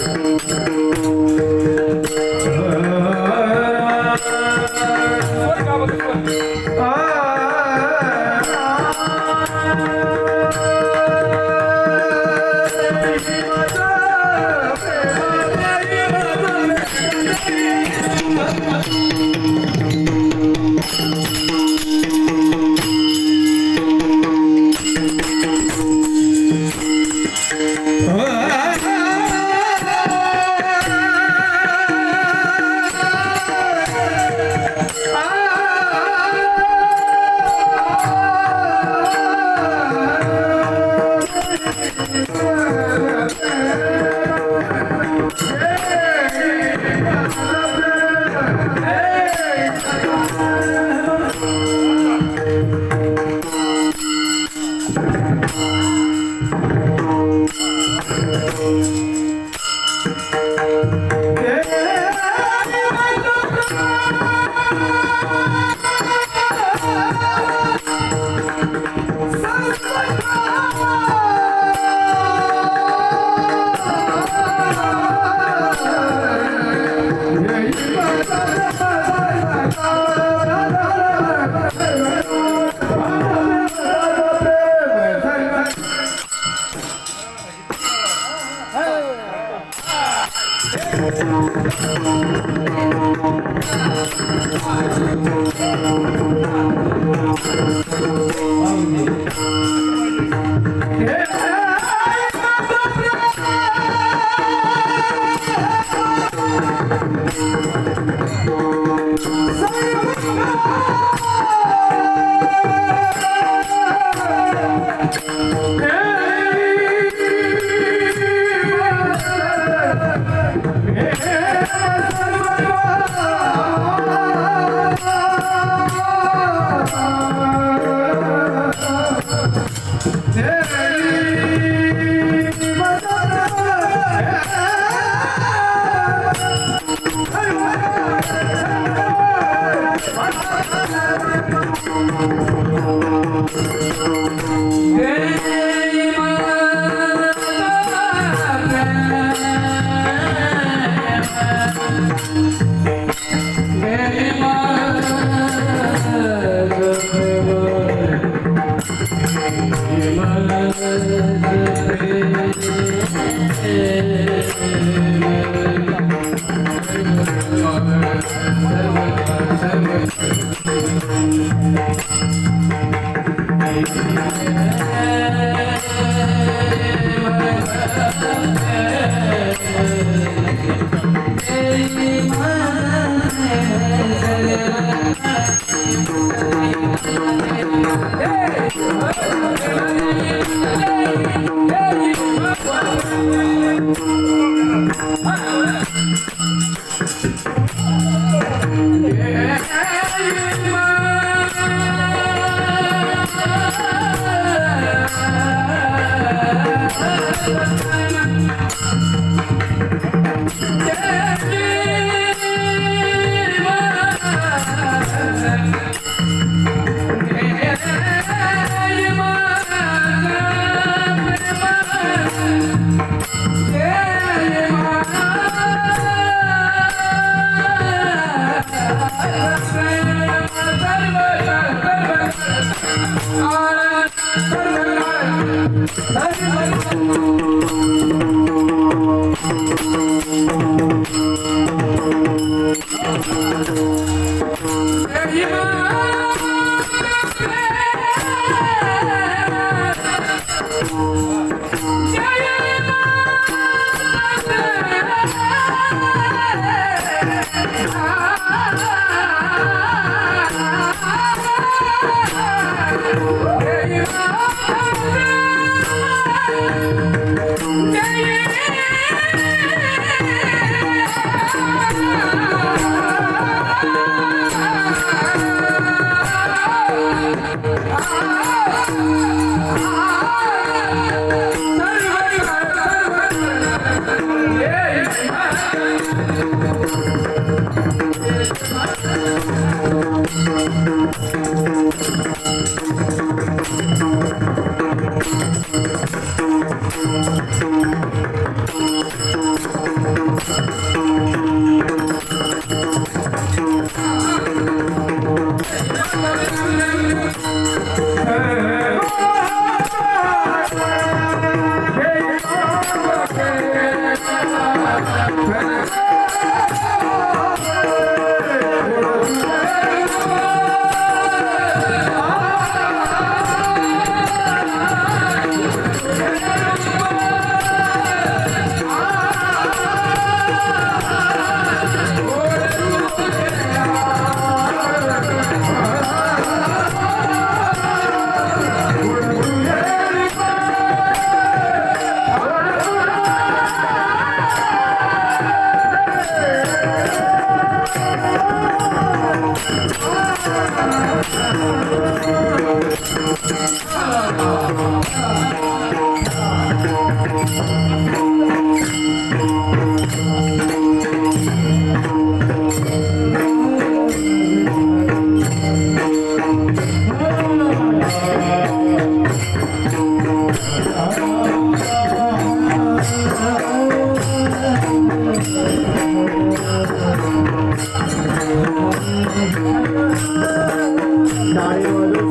Thank you.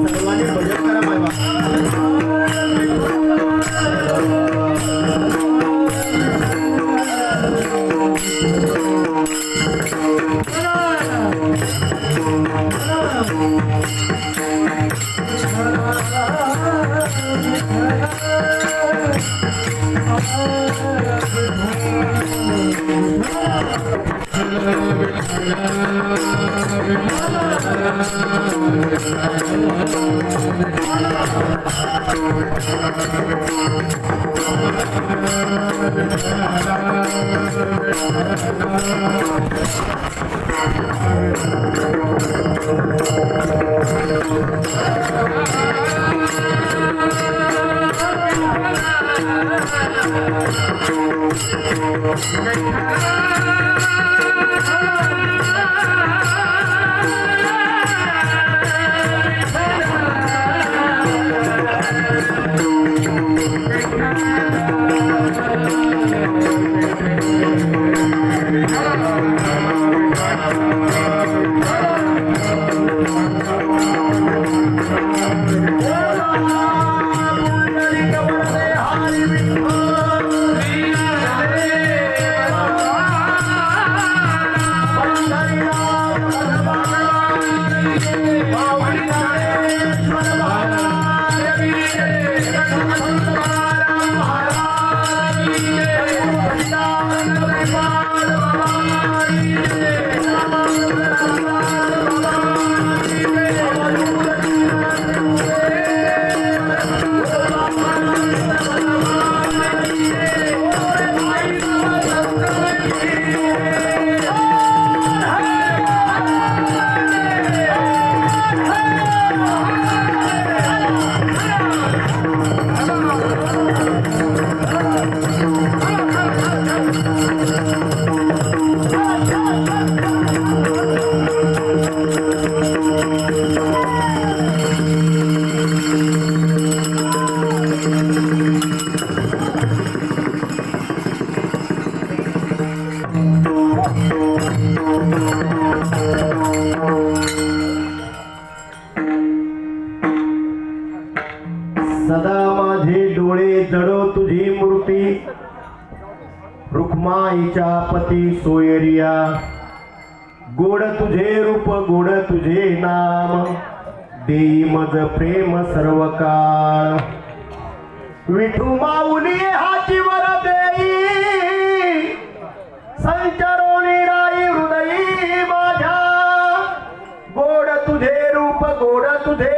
सर्वांनी भजन करा बाबा. सदा माझे डोळे जडो तुझी मूर्ती, रुक्माईच्या पती सोयरिया, गोड तुझे रूप गोड तुझे नाम, देई मज प्रेम सर्व काळ. विठू माऊली हाची वर देई, संचरोनी राई हृदयी माझ्या, गोड तुझे रूप गोड तुझे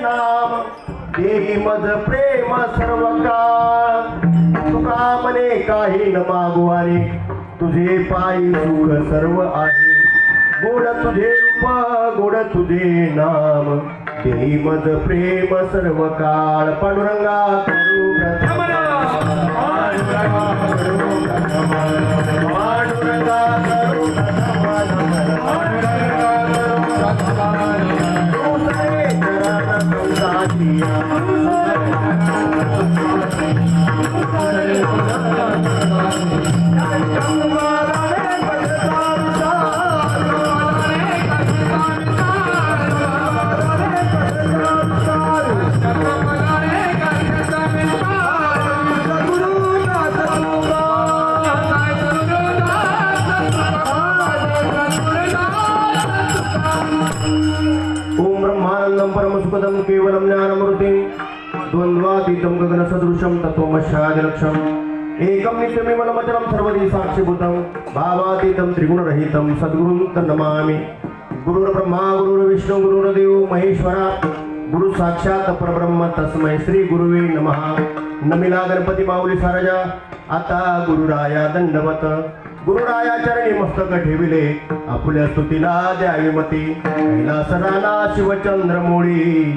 नाम, देई मज प्रेम सर्व काळ. तुका मने काही न मागवाने, तुझे पायी सुख सर्व आहे, गोड तुझे रूप गोड तुझे नाम, देई मज प्रेम सर्व काळ. पांडुरंगा करू प्रथम, पांडुरंगा करू प्रथम, पांडुरंगा करू प्रथम, पांडुरंगा करू प्रथम, दुसरे चरण तुझाचिया, परमसुखदं केवलं ज्ञानमूर्तिं, द्वन्द्वातीतं गगनसदृशं तत्त्वमस्यादिलक्ष्यम्, एकं नित्यमेवमचलं सर्वदि साक्षिभूतं, भावातीतं त्रिगुणरहितं सद्गुरुं तन्नमामि. गुरुर्ब्रह्मा गुरुर्विष्णु गुरुर्देवो महेश्वरा, गुरु साक्षात परब्रह्म तस्मै श्री गुरुवे नमः. नमिला गणपती माऊली सारजा, आता गुरुराया दंडवत. गुरुराया चरणी मस्तक ठेविले, आपुल्या स्तुतीला द्यावी मती. कैलास राणा शिवचंद्रमोळी,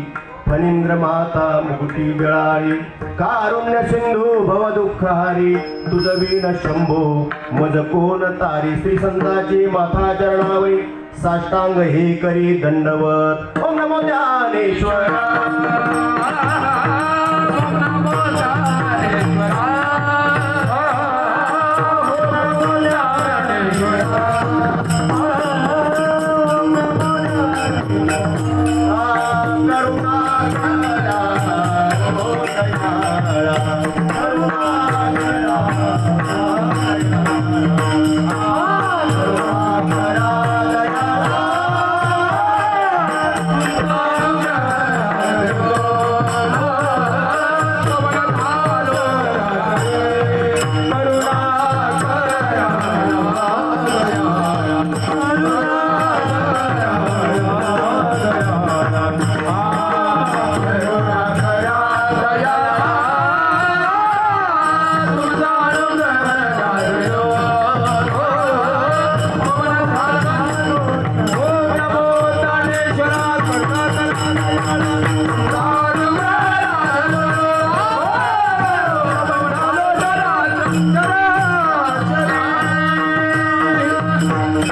फणींद्र माता मुकुटी बेळाळी, कारुण्य सिंधू भव दुःखहारी, तुझ वीण शंभो मज कोण तारी. श्री संताची माथा चरणावरी, साष्टांग हे करी दंडवत. ओम नमो ज्ञानेश्वरा, ओम नमो ज्ञानेश्वरा, ओम नमो ज्ञानेश्वरा, ओम नमो ज्ञानेश्वरा. करुणा करा हो दयाळा, करुणा करा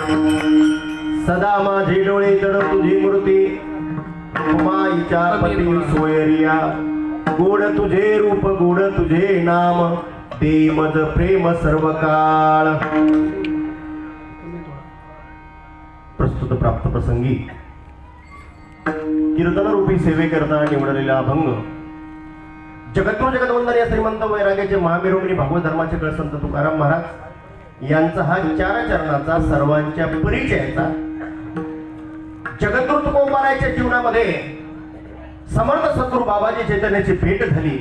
सदा माझे डोळे जड तुझी मूर्ती माईच्या पती सोयरिया गोड तुझे रूप गोड तुझे नाम दे मज प्रेम सर्व काळ. प्रस्तुत प्राप्त प्रसंगी कीर्तनरूपी सेवे करता निवडलेला अभंग जगद्गुरु जगदवंदन या श्रीमंत वैराग्याचे महामिरोगणी भागवत धर्माचे कळसंत तुकाराम महाराज यांचा हा 4 चरणाचा सर्वांच्या परिचयाचा जगद्गुरु तुकोबाराच्या जीवनामध्ये समर्थ सद्गुरु बाबाजी चैतन्याची भेट झाली.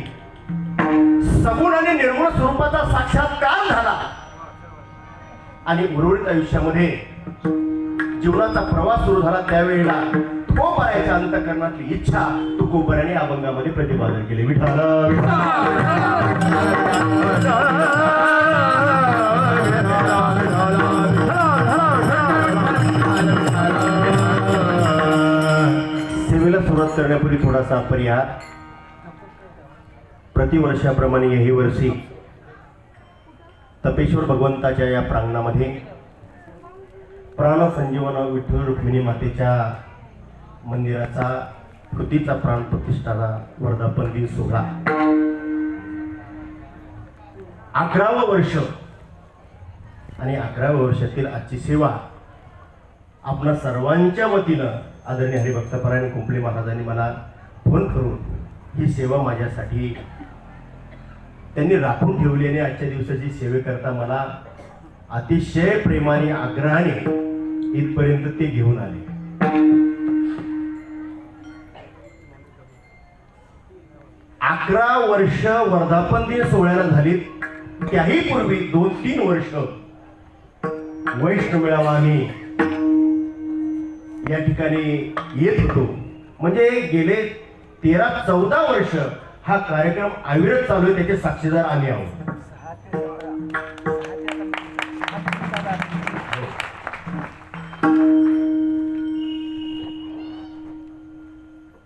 सगुण आणि निर्गुण स्वरूपाचा साक्षात्कार झाला आणि उर्वरित आयुष्यामध्ये जीवनाचा प्रवास सुरू झाला. त्यावेळेला तुकोबाराच्या अंतःकरणातली इच्छा तुकोबाराने अभंगामध्ये प्रतिपादन केली. विठ्ठल सेवेला सुरुवात करण्यापूर्वी थोडासा परिहार. प्रतिवर्षाप्रमाणे यही वर्षी तपेश्वर भगवंताच्या या प्रांगणामध्ये प्राण संजीवन विठ्ठल रुक्मिणी मातेच्या मंदिराचा कृतीचा प्राण प्रतिष्ठाचा वर्धापन दिन सोहळा 11वं वर्ष आणि 11व्या वर्षातील आजची सेवा आपल्या सर्वांच्या वतीनं आदरणीय हरिभक्तपरायण कुंपले महाराजांनी मला फोन करून ही सेवा माझ्यासाठी त्यांनी राखून ठेवली आणि आजच्या दिवसाची सेवेकरता मला अतिशय प्रेमाने आग्रहाने इथपर्यंत ते घेऊन आले. अकरा वर्ष वर्धापन दिन सोहळ्याला झाली. त्याही पूर्वी 2-3 वर्ष वैष्णव मेळावा आम्ही या ठिकाणी येत होतो. म्हणजे गेले 13-14 वर्ष हा कार्यक्रम अविरत चालू आहे. त्याचे साक्षीदार आम्ही आहोत.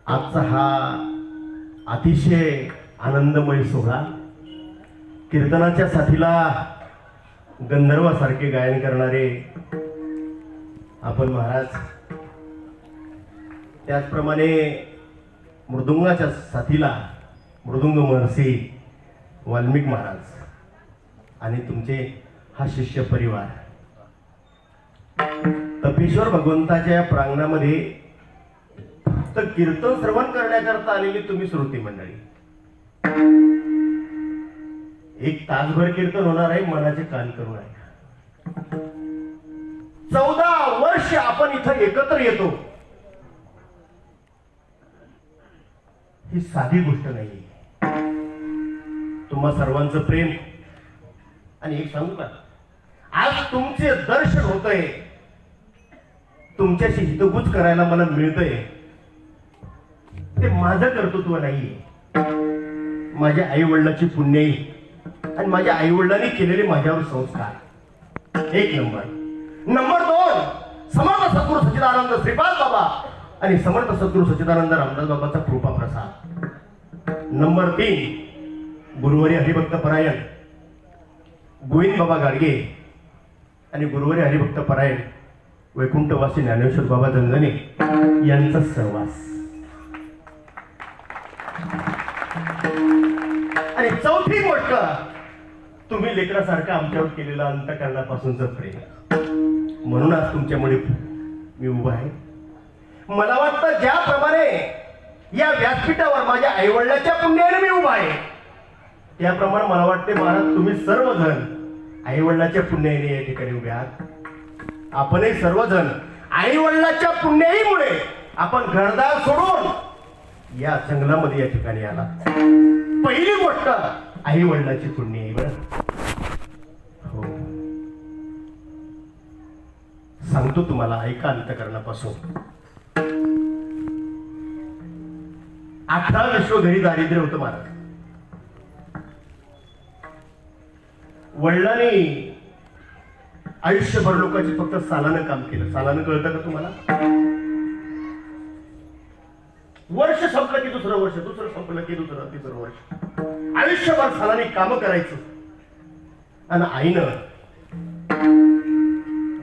आजचा हा अतिशय आनंदमय सोहळा कीर्तनाच्या साथीला गंधर्वासारखे गायन करणारे आपण महाराज, त्याचप्रमाणे मृदुंगाच्या साथीला मृदुंग महर्षी वाल्मिक महाराज आणि तुमचे हा शिष्य परिवार तपेश्वर भगवंताच्या या प्रांगणामध्ये फक्त कीर्तन श्रवण करण्याकरता आलेली तुम्ही श्रोती मंडळी. 1 तासभर कीर्तन होणार आहे. मनाचे कान करून ऐका. 14 वर्ष आपण इथं एकत्र येतो. ही साधी गोष्ट नाही. तुम्हा सर्वांचं प्रेम आणि एक सांगू का, आज तुमचे दर्शन होतंय, तुमच्याशी हितगुज करायला मला मिळतंय, ते माझं कर्तृत्व नाही, माझ्या आई वडिलांची पुण्याई आणि माझ्या आई वडिलांनी केलेले माझ्यावर संस्कार. 1 नंबर. नंबर 2 समर्थ सद्गुरु सच्चिदानंद श्रीपाद बाबा आणि समर्थ सद्गुरु सच्चिदानंद रामदास बाबाचा कृपा प्रसाद. नंबर 3 गुरुवारी हरिभक्त परायण गोविंद बाबा गाडगे आणि गुरुवारी हरिभक्त परायण वैकुंठवासी ज्ञानेश्वर बाबा जंगणे यांचा सहवास. आणि चौथी गोष्ट, तुम्ही लेकरासारखं आमच्यावर केलेलं अंतःकरणापासूनच प्रेम. म्हणून आज तुमच्यामुळे मी उभा आहे. मला वाटतं ज्याप्रमाणे या व्यासपीठावर माझ्या आईवडिलाच्या पुण्याने मी उभा आहे, त्याप्रमाणे मला वाटते महाराज तुम्ही सर्वजण आईवडिलाच्या पुण्याने या ठिकाणी उभे आहात. आपणही सर्वजण आईवडिलाच्या पुण्याईमुळे आपण घरदार सोडून या जंगलामध्ये या ठिकाणी आला. पहिली गोष्ट आई वडिलाची पुण्य आहे. बरं हो, सांगतो तुम्हाला, ऐका अंतःकरणापासून. 18 विश्व घरी दारिद्र्य होतं महाराज. वडिलांनी आयुष्यभर लोकांची फक्त सालानं काम केलं. सालानं कळतं का तुम्हाला? वर्ष संपलं की दुसरं वर्ष, दुसरं संपलं की दुसरं, तिसरं वर्ष, आयुष्यभर सालानी काम करायचं. आणि आईनं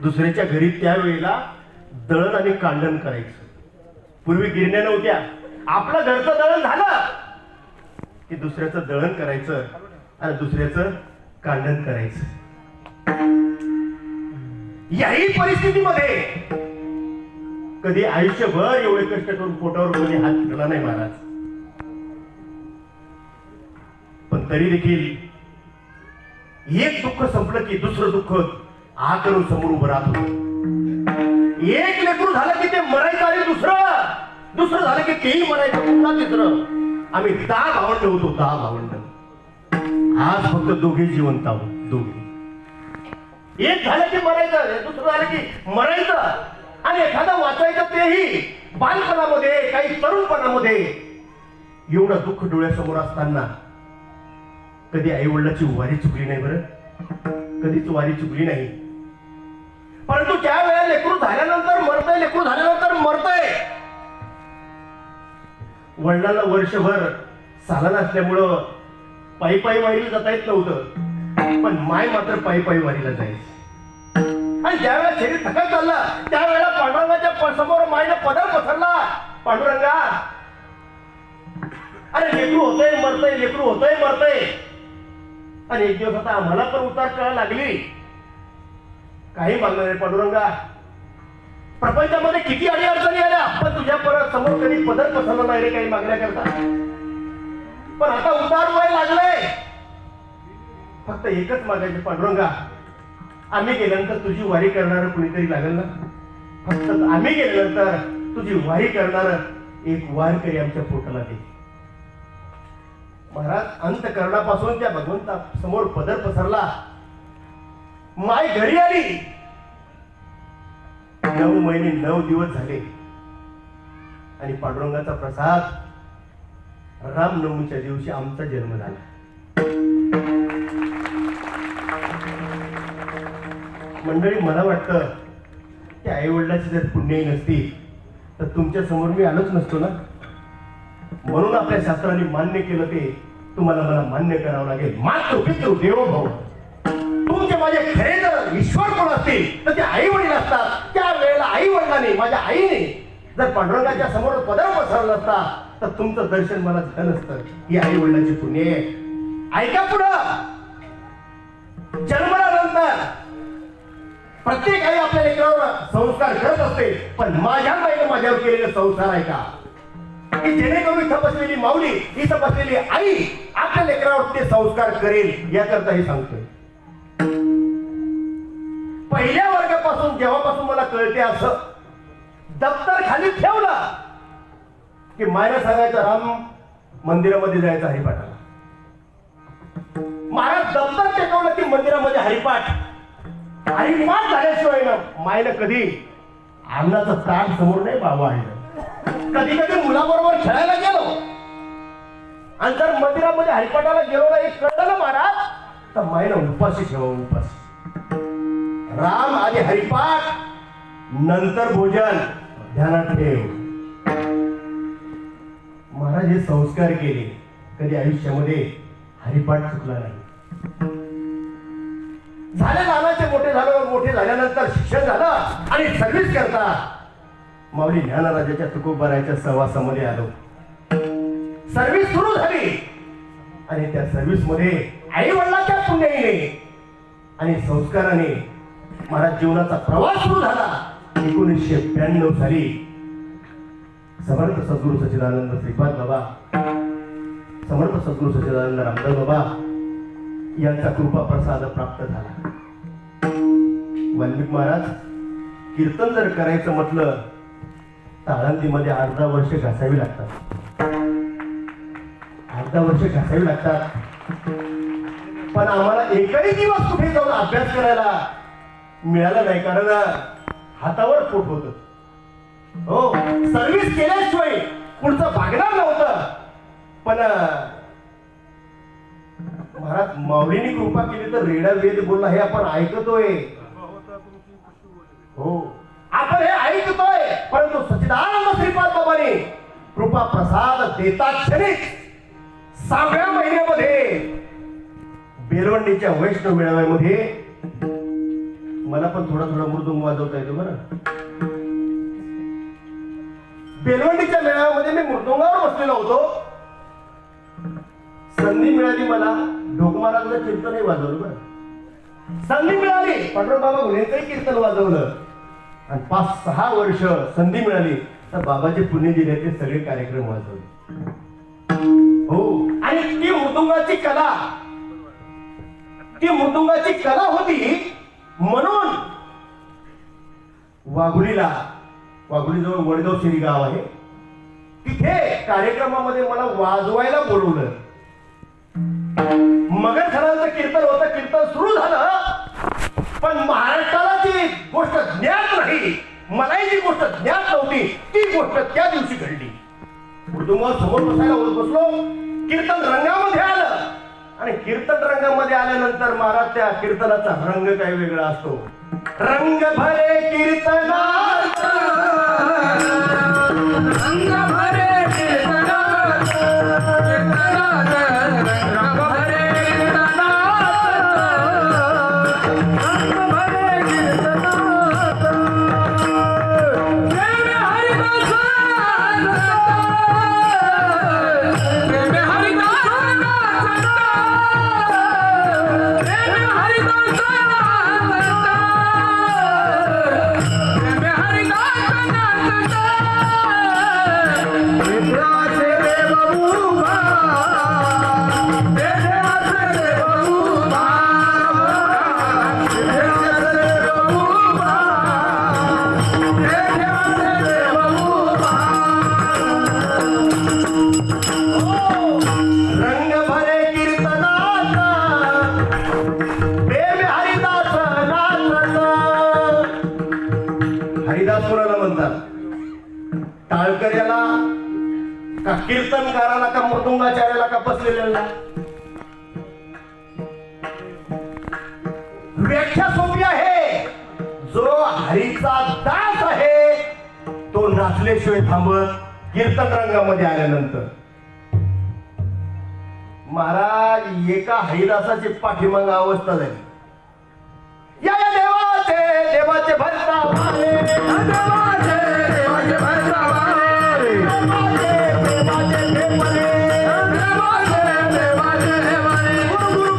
दुसऱ्याच्या घरी त्यावेळेला दळण आणि कांडण करायचं. पूर्वी गिरण्या नव्हत्या. आपलं घरचं दळण झालं की दुसऱ्याचं दळण करायचं आणि दुसऱ्याचं कांडण करायचं. याही परिस्थितीमध्ये कधी आयुष्यभर एवढे कष्ट करून पोटावर कधी हात फिरला नाही महाराज. पण तरी देखील एक दुःख संपलं की दुसरं दुःख आ करून समोर उभं राहतो. एक लेकरू झालं की ते मरायचं आणि दुसरं झालं की तेही मरायचं, पुन्हा तिसरं. आम्ही 10 भावंड होतो, 10 भावंड. आज फक्त दोघे जिवंत आहोत, दोघे. एक झालं की मरायचं, दुसरं झालं की मरायचं आणि एखादं वाचायचं, तेही बालपणामध्ये, काही तरुणपणामध्ये. एवढं दुःख डोळ्यासमोर असताना कधी आई वडिलाची वारी चुकली नाही. बरं, कधीच वारी चुकली नाही. परंतु ज्या वेळेला लेकरू झाल्यानंतर मरतय. वडिलांना वर्षभर साला नसल्यामुळं पायी वारीला जाता येत नव्हतं, पण माय मात्र पायी वारीला जायची. आणि ज्यावेळेला शरीर थकत चाललं त्यावेळेला पांडुरंगाच्या समोर मायनं पदर पसरला. पांडुरंगा, अरे लेकरू होतंय मरतय. आणि एक दिवस आता आम्हाला पण उतार कळा लागली. काही मागणार आहे पांडुरंगा, प्रपंचामध्ये किती अडचणी आल्या, पण तुझ्या परत समोर कधी पदर पसरला नाही रे काही मागण्याकरता. पण आता उतार वय लागलंय, फक्त एकच मागायचे पांडुरंगा, आम्ही गेल्यानंतर तुझी वारी करणार कुणीतरी लागेल ना. फक्त आम्ही गेल्यानंतर तुझी वारी करणार एक वारकरी आमच्या पोटाला दे. महाराज, अंतःकरणापासून त्या भगवंता समोर पदर पसरला. माय घरी आली. 9 महिने 9 दिवस झाले आणि पांडुरंगाचा प्रसाद रामनवमीच्या दिवशी आमचा जन्म झाला. मंडळी, मला वाटतं की आई वडिलाची जर पुण्यही नसती तर तुमच्या समोर मी आलोच नसतो ना. म्हणून आपल्या शास्त्राने मान्य केलं ते तुम्हाला मला मान्य करावं लागेल. मातृ पितृ देवो भव. तुमचे माझे खरे जर ईश्वर कोण असतील तर ते आई वडील असतात. त्या वेळेला आई वडिलांनी, माझ्या आईने जर पांडुरंगाच्या समोर पदर पसरला असता तर तुमचं दर्शन मला झालं नसतं. ही आई वडिलांची पुण्य आहे. ऐका पुढं, जन्मल्यानंतर प्रत्येक आई आपल्या लेकरावर संस्कार करत असते, पण माझ्या बाईने माझ्यावर केलेले संस्कार आहे का, की जेणेकरून इथं बसलेली माऊली, इथं बसलेली आई आपल्या लेकरावर ते संस्कार करेल याकरता हे सांगतोय. पहिल्या वर्गापासून जेव्हापासून मला कळते असं, दप्तर खाली ठेवलं की मायला सांगायचं राम मंदिरामध्ये जायचं हरिपाठाला. महाराज दप्तर टेकवलं की मंदिरामध्ये हरिपाठ झाल्याशिवाय ना मायला कधी अन्नाचं ताट समोर नाही बाबा आहे. कधी मुलाबरोबर खेळायला गेलो आणि जर मंदिरामध्ये हरिपाठाला गेलो ना एक कळलं ना महाराज, तर मायला उपाशी ठेवा. उपाशी. राम आधी हरिपाठ, नंतर भोजन, ध्यानात ठेव. महाराज हे संस्कार केले, कधी आयुष्यामध्ये हरिपाठ चुकला नाही. झाले लहानाचे मोठे झाल्यानंतर शिक्षण झालं आणि सर्व्हिस करता माऊली ज्ञानराजाच्या तुकोबाराच्या सहवासामध्ये आलो. सर्व्हिस सुरू झाली आणि त्या सर्व्हिस मध्ये आई वडिलांच्या पुण्याईने आणि संस्काराने महाराज जीवनाचा प्रवास सुरू झाला. 1992 साली समर्थ सद्गुरू सच्चिदानंद श्रीपाद बाबा, समर्थ सद्गुरू सच्चिदानंद रामदास बाबा यांचा कृपा प्रसाद प्राप्त झाला. वाल्मिक महाराज कीर्तन जर करायचं म्हटलं ताळंदीमध्ये अर्धा वर्ष घासावी लागतात. पण आम्हाला एकही दिवस कुठे जाऊन अभ्यास करायला मिळाला नाही, कारण हातावर पोट होत. हो, सर्व्हिस केल्याशिवाय पुढचं भागणार नव्हतं. पण महाराज माऊलीने कृपा केली तर रेडा वेद बोलला हे आपण ऐकतोय. हो, आपण हे ऐकतोय, परंतु सच्चिदानंद श्रीपाद बाबांनी कृपा प्रसाद देता क्षणी 6व्या महिन्यामध्ये बेलवंडीच्या वैष्णव मेळाव्यामध्ये मला पण थोडा थोडा मृदुंग वाजवता येतो बरं. बेलवंडीच्या मेळाव्यामध्ये मी मृदुंगावर बसलेलो होतो. संधी मिळाली मला ढोकमाराचं कीर्तनही वाजवलं बरं. संधी मिळाली पांडुरंग बाबा घुलेचंही कीर्तन वाजवलं. आणि 5-6 वर्ष संधी मिळाली तर बाबाचे पुणे जिल्ह्याचे सगळे कार्यक्रम वाजवले. हो, आणि ती मृदुंगाची कला होती म्हणून वाघुलीजवळ वडगाव शिरी गाव आहे, तिथे कार्यक्रमामध्ये मला वाजवायला बोलवलं. मगर सरांचं कीर्तन होतं. कीर्तन सुरू झालं, पण महाराष्ट्राला जी गोष्ट ज्ञात नाही, मलाही जी गोष्ट ज्ञात नव्हती, ती गोष्ट त्या दिवशी घडली. मृदुंगावर समोर बसायला बसलो. कीर्तन रंगामध्ये आलं आणि कीर्तन रंगामध्ये आल्यानंतर महाराज त्या कीर्तनाचा रंग काही वेगळा असतो. रंग भरे कीर्तनात, रंग भरे कीर्तनात, कीर्तनात रंग भरे कीर्तनात, रंग भरे कीर्तनात. प्रेम हरिदास प्रेम हरिदास प्रेम हरिदास टाळकऱ्याला का कीर्तनकाराला का मृदुंगाचार्याला का बसलेल्याला व्याख्या सोपी आहे. जो हरीचा दास आहे तो नाचल्याशिवाय थांबत कीर्तन रंगामध्ये आल्यानंतर. महाराज एका हरिदासाची पाठीमाग अवस्था झाली. या देवाचे भरता वाले, देवाचे भरता वाले, देवाचे देवाचे गुरु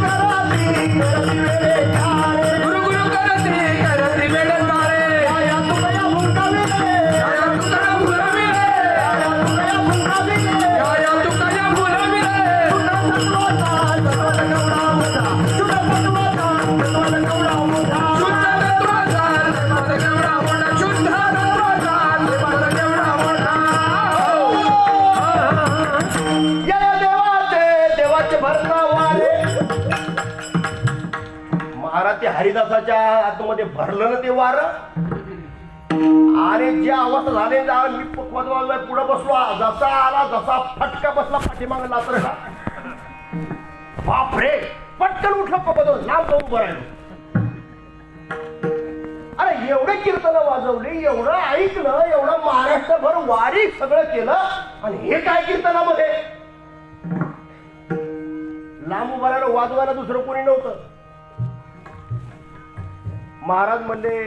करती करती वेळे तारे, आया तुझ्या मुंडाविले, आया तुझ्या मुंडाविले, आया तुझ्या मुंडाविले, आया तुझ्या मुंडाविले. महाराज ते हरिदासाच्या आतमध्ये भरलं ना ते वार, आणि जे अवस्था झाले मी पुढे बसलो. जसा आला जसा फटका बसला पाठीमाग लातर, बापरे पटकन उठलं पकडून लांब जाऊन उभं राहिलो. अरे एवढे कीर्तन वाजवले, एवढं ऐकलं, एवढं महाराष्ट्रभर वारी सगळं केलं, आणि हे काय कीर्तनामध्ये लांब उभं राहिलं. वाजवायला दुसरं कोणी नव्हतं. महाराज म्हणले,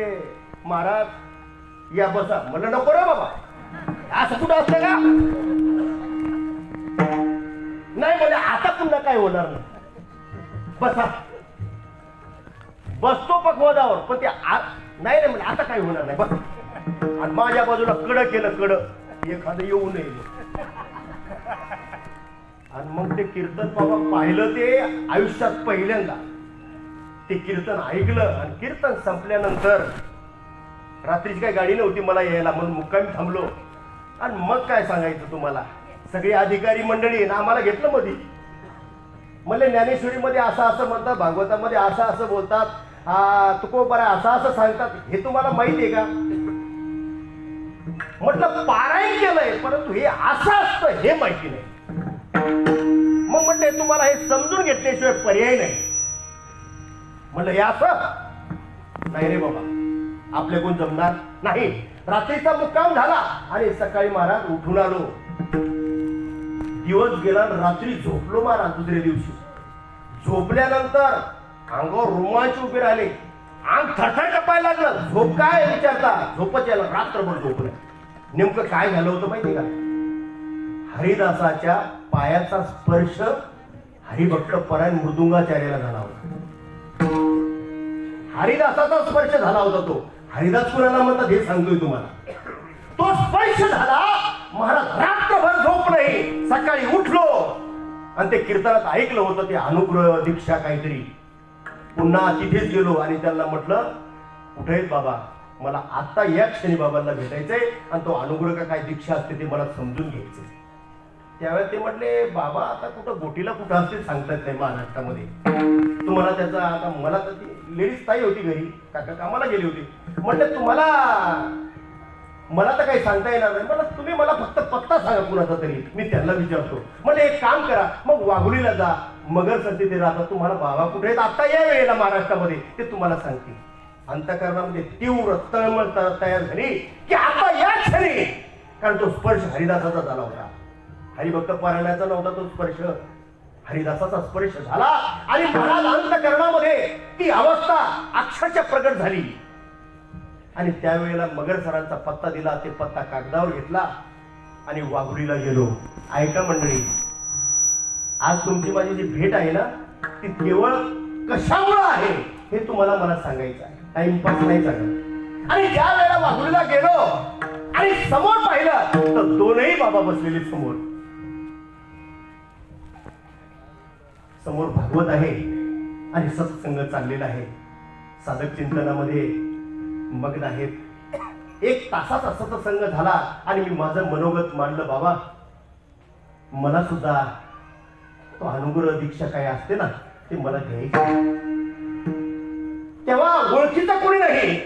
महाराज या बसा. म्हणलं नको रे बाबा, असं कुठं असतं का? नाही म्हणजे आता पुन्हा काय होणार नाही, बसा. बसतो पकवादावर, पण ते नाही रे म्हणजे आता काय होणार नाही बस. आणि माझ्या बाजूला कडं केलं, कडं एखादं येऊ नये. आणि मग ते कीर्तन बाबा पाहिलं, ते आयुष्यात पहिल्यांदा ते कीर्तन ऐकलं. आणि कीर्तन संपल्यानंतर रात्रीची काही गाडी नव्हती मला यायला, म्हणून मुक्कामी थांबलो. आणि मग काय सांगायचं तुम्हाला, सगळे अधिकारी मंडळी ना आम्हाला घेतलं मध्ये. म्हणले ज्ञानेश्वरीमध्ये असं असं म्हणतात, भागवतामध्ये असं असं बोलतात, तुकोबारा असं असं सांगतात, हे तुम्हाला माहिती आहे का? म्हटलं पारायण केलंय, परंतु हे असं असतं हे माहिती नाही. मग म्हटले तुम्हाला हे समजून घेतल्याशिवाय पर्याय नाही. म्हटलं हे असं नाही रे बाबा, आपल्याकडून जमणार नाही. रात्रीचा मुक्काम झाला आणि सकाळी महाराज उठून आलो. दिवस गेला, रात्री झोपलो महाराज. दुसऱ्या दिवशी झोपल्यानंतर अंगावर रोमांच उभे राहिले. अंग थरथर कपायला लागलं. झोप काय विचारता? झोपच यायला, रात्रभर झोप नाही. नेमकं काय झालं होतं माहिती का? हरिदासाच्या पायाचा स्पर्श हरिभक्त परायण मृदुंगाचार्याला झाला होता. हरिदासाचा स्पर्श झाला होता. तो हरिदास कुणाला म्हणतात हे सांगतोय तुम्हाला. तो स्पर्श झाला. महाराज रात्रभर झोप नाही. सकाळी उठलो आणि ते कीर्तनात ऐकलं होतं ते अनुग्रह दीक्षा काहीतरी. पुन्हा तिथेच गेलो आणि त्यांना म्हटलं कुठे आहेत बाबा, मला आता या क्षणी बाबांना भेटायचंय आणि तो अनुग्रह का काय दीक्षा असते ते मला समजून घ्यायचंय. त्यावेळेस ते म्हटले बाबा आता कुठं गोटीला कुठं असते सांगतात नाही महाराष्ट्रामध्ये. तुम्हाला त्याचा आता मला तर ती लेडीज ताई होती घरी, काका कामाला गेली होती. म्हटलं तुम्हाला मला तर काही सांगता येणार नाही. मला तुम्ही मला फक्त पत्ता सांगा कुणाचा तरी, मी त्यांना विचारतो. म्हणजे एक काम करा, मग वाघुलीला जा, मगर सती ते राहतात. तुम्हाला बाबा कुठे आहेत आता या वेळेला महाराष्ट्रामध्ये ते तुम्हाला सांगतील. अंतःकरणामध्ये तीव्र तळमळ तयार झाली की आता या क्षणी, कारण तो स्पर्श हरिदासाचा झाला होता. हरिभक्त पारायणाचा नव्हता तो स्पर्श, हरिदासाचा स्पर्श झाला आणि महाराज अंतःकरणामध्ये ती अवस्था अक्षरशः प्रगट झाली. आणि त्यावेळेला मगर सरांचा पत्ता दिला. ते पत्ता कागदावर घेतला आणि वाघुलीला गेलो. ऐका मंडळी, आज तुमची माझी जी भेट आहे ना ती केवळ कशामुळे आहे हे तुम्हाला मला सांगायचं आहे, टाइमपास नाही सांगायचं. आणि ज्या वेळेला वाघुलीला गेलो आणि समोर पाहिलं तर दोनही बाबा बसलेले समोर. समोर भागवत आहे आणि सत्संग चाललेला आहे. साधक चिंतनामध्ये मग्न आहेत. एक तासाचा सत्संग झाला आणि मी माझं मनोगत मांडलं. बाबा मला सुद्धा तो अनुग्रह दीक्षा काय असते ना ते मला घ्यायचं. तेव्हा ओळखीचं कोणी नाही.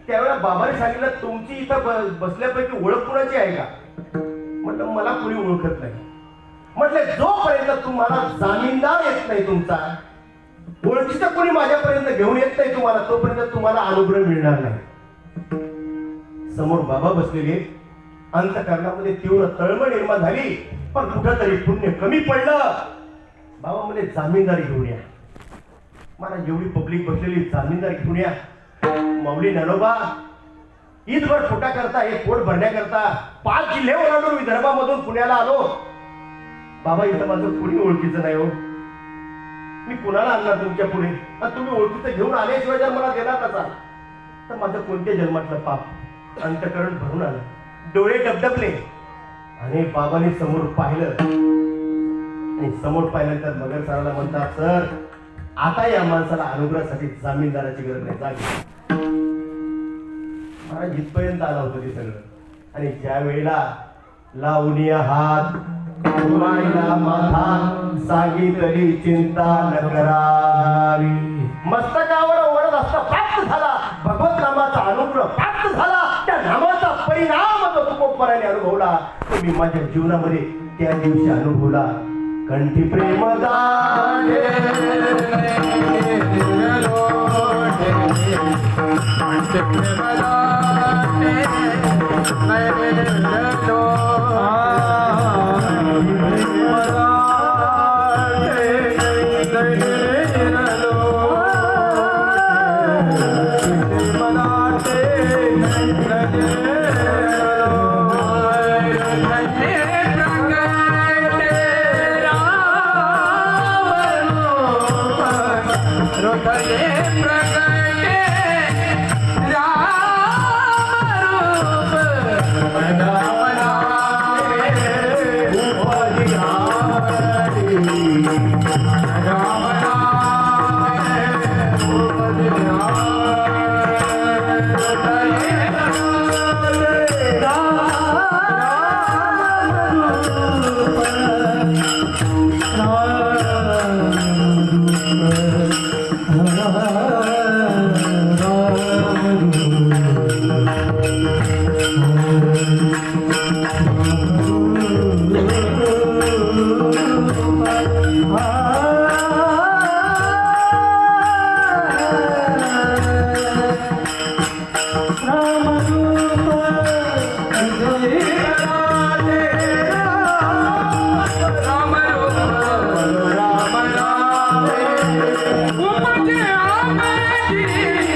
त्यावेळेला बाबाने सांगितलं तुमची इथं बसल्यापैकी ओळख कुणाची आहे का? म्हटलं मला कोणी ओळखत नाही. म्हटलं जोपर्यंत तुम्हाला जामीनदार येत नाही, तुमचा ओळखीचं कोणी माझ्यापर्यंत घेऊन येत नाही तुम्हाला, तोपर्यंत तुम्हाला अनुग्रह मिळणार नाही. समोर बाबा बसलेले. अंतःकरणामध्ये तीव्र तळमळ निर्माण झाली, पण कुठंतरी पुण्य कमी पडलं. बाबा म्हणे जामीनदारी घेऊन या. मला एवढी पब्लिक बसलेली, जामीनदार घेऊन या. माऊली ज्ञानोबा ईदभर पोटा करता, हे पोट भरण्याकरता 5 जिल्हे ओलांडून विदर्भामधून पुण्याला आलो. बाबा इथं माझं कोणी ओळखीचं नाही हो. मी कुणाला आणणार तुमच्या पुढे? आणि तुम्ही ओळखीचं घेऊन आल्याशिवाय जर मला देणार नसाल तर माझं कोणत्या जन्मातलं पाप. अंतःकरण भरून आलं, डोळे डबडबले आणि बाबांनी समोर पाहिलं. आणि समोर पाहिल्यानंतर मगर सराला म्हणतात सर आता या माणसाला अनुग्रहासाठी जामीनदाराची गरज नाही, जागी. महाराज इथपर्यंत आला होतं ते सगळं. आणि ज्या वेळेला लावूनिया हात उमाईला माथा सांगितली चिंता न करावी. मस्तकावर ओढत असता प्राप्त झाला भगवत नामाचा अनुग्रह प्राप्त झाला. त्या नामाचा परिणाम जो तुकोपराने अनुभवला तो मी माझ्या जीवनामध्ये त्या दिवशी अनुभवला. कंठी प्रेम दाणे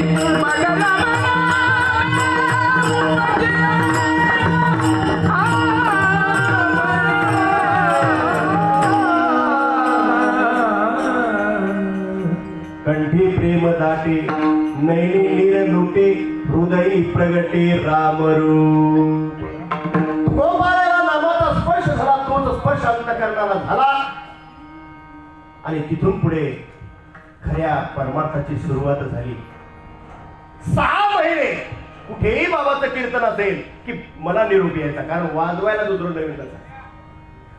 Oh, नैनी निरनुटे हृदयी प्रगटे रामरूप. गोपाळाला नामाचा स्पर्श झाला, तोच स्पर्श अंतःकरणाला झाला आणि तिथून पुढे खऱ्या परमार्थाची सुरुवात झाली. 6 महिने कुठेही बाबाचं कीर्तन असेल की मला निरोप यायचा, कारण वाजवायला दुसरं नवीन नसा.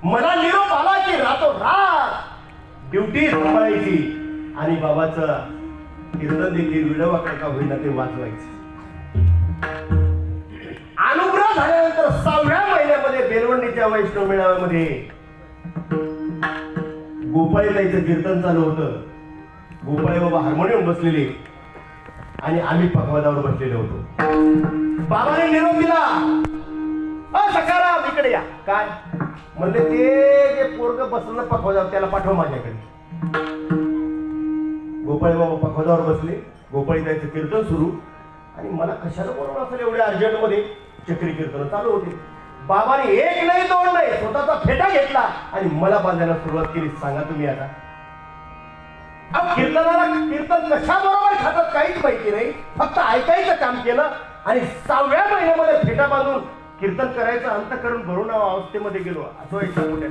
मला निरोप आला की रातोरात ड्युटी सांभाळायची आणि बाबाचं कीर्तन देखील विडवाकडे का होईना ते वाजवायचं. अनुग्रह झाल्यानंतर 6व्या महिन्यामध्ये बेलवंडीच्या वैष्णव मेळाव्यामध्ये गोपाळीताईचं कीर्तन चालू होतं. गोपाळी बाबा हार्मोनियम बसलेले आणि आम्ही पखवादावर बसलेले होतो. बाबाने निरोप दिला, सकाराम इकडे या. काय म्हणजे ते जे पोरग बसलं पखवादावर त्याला पाठव माझ्याकडे. गोपाळी बाबा पखवादावर बसले, गोपाळीताईचं कीर्तन सुरू आणि मला कशाला बोलवलं असेल एवढ्या अर्जंट मध्ये. चक्री कीर्तन चालू होते. बाबाने 1 नाही 2 नाही स्वतःचा फेटा घेतला आणि मला बांधायला सुरुवात केली. सांगा तुम्ही आता कीर्तनाला कीर्तन कशाबरोबर खातात काहीच माहिती नाही, फक्त ऐकायचं काम केलं आणि 6व्या महिन्यामध्ये फेटा बांधून कीर्तन करायचं अंतःकरण भरून अवस्थेमध्ये गेलो. असं व्हायचं मोठ्या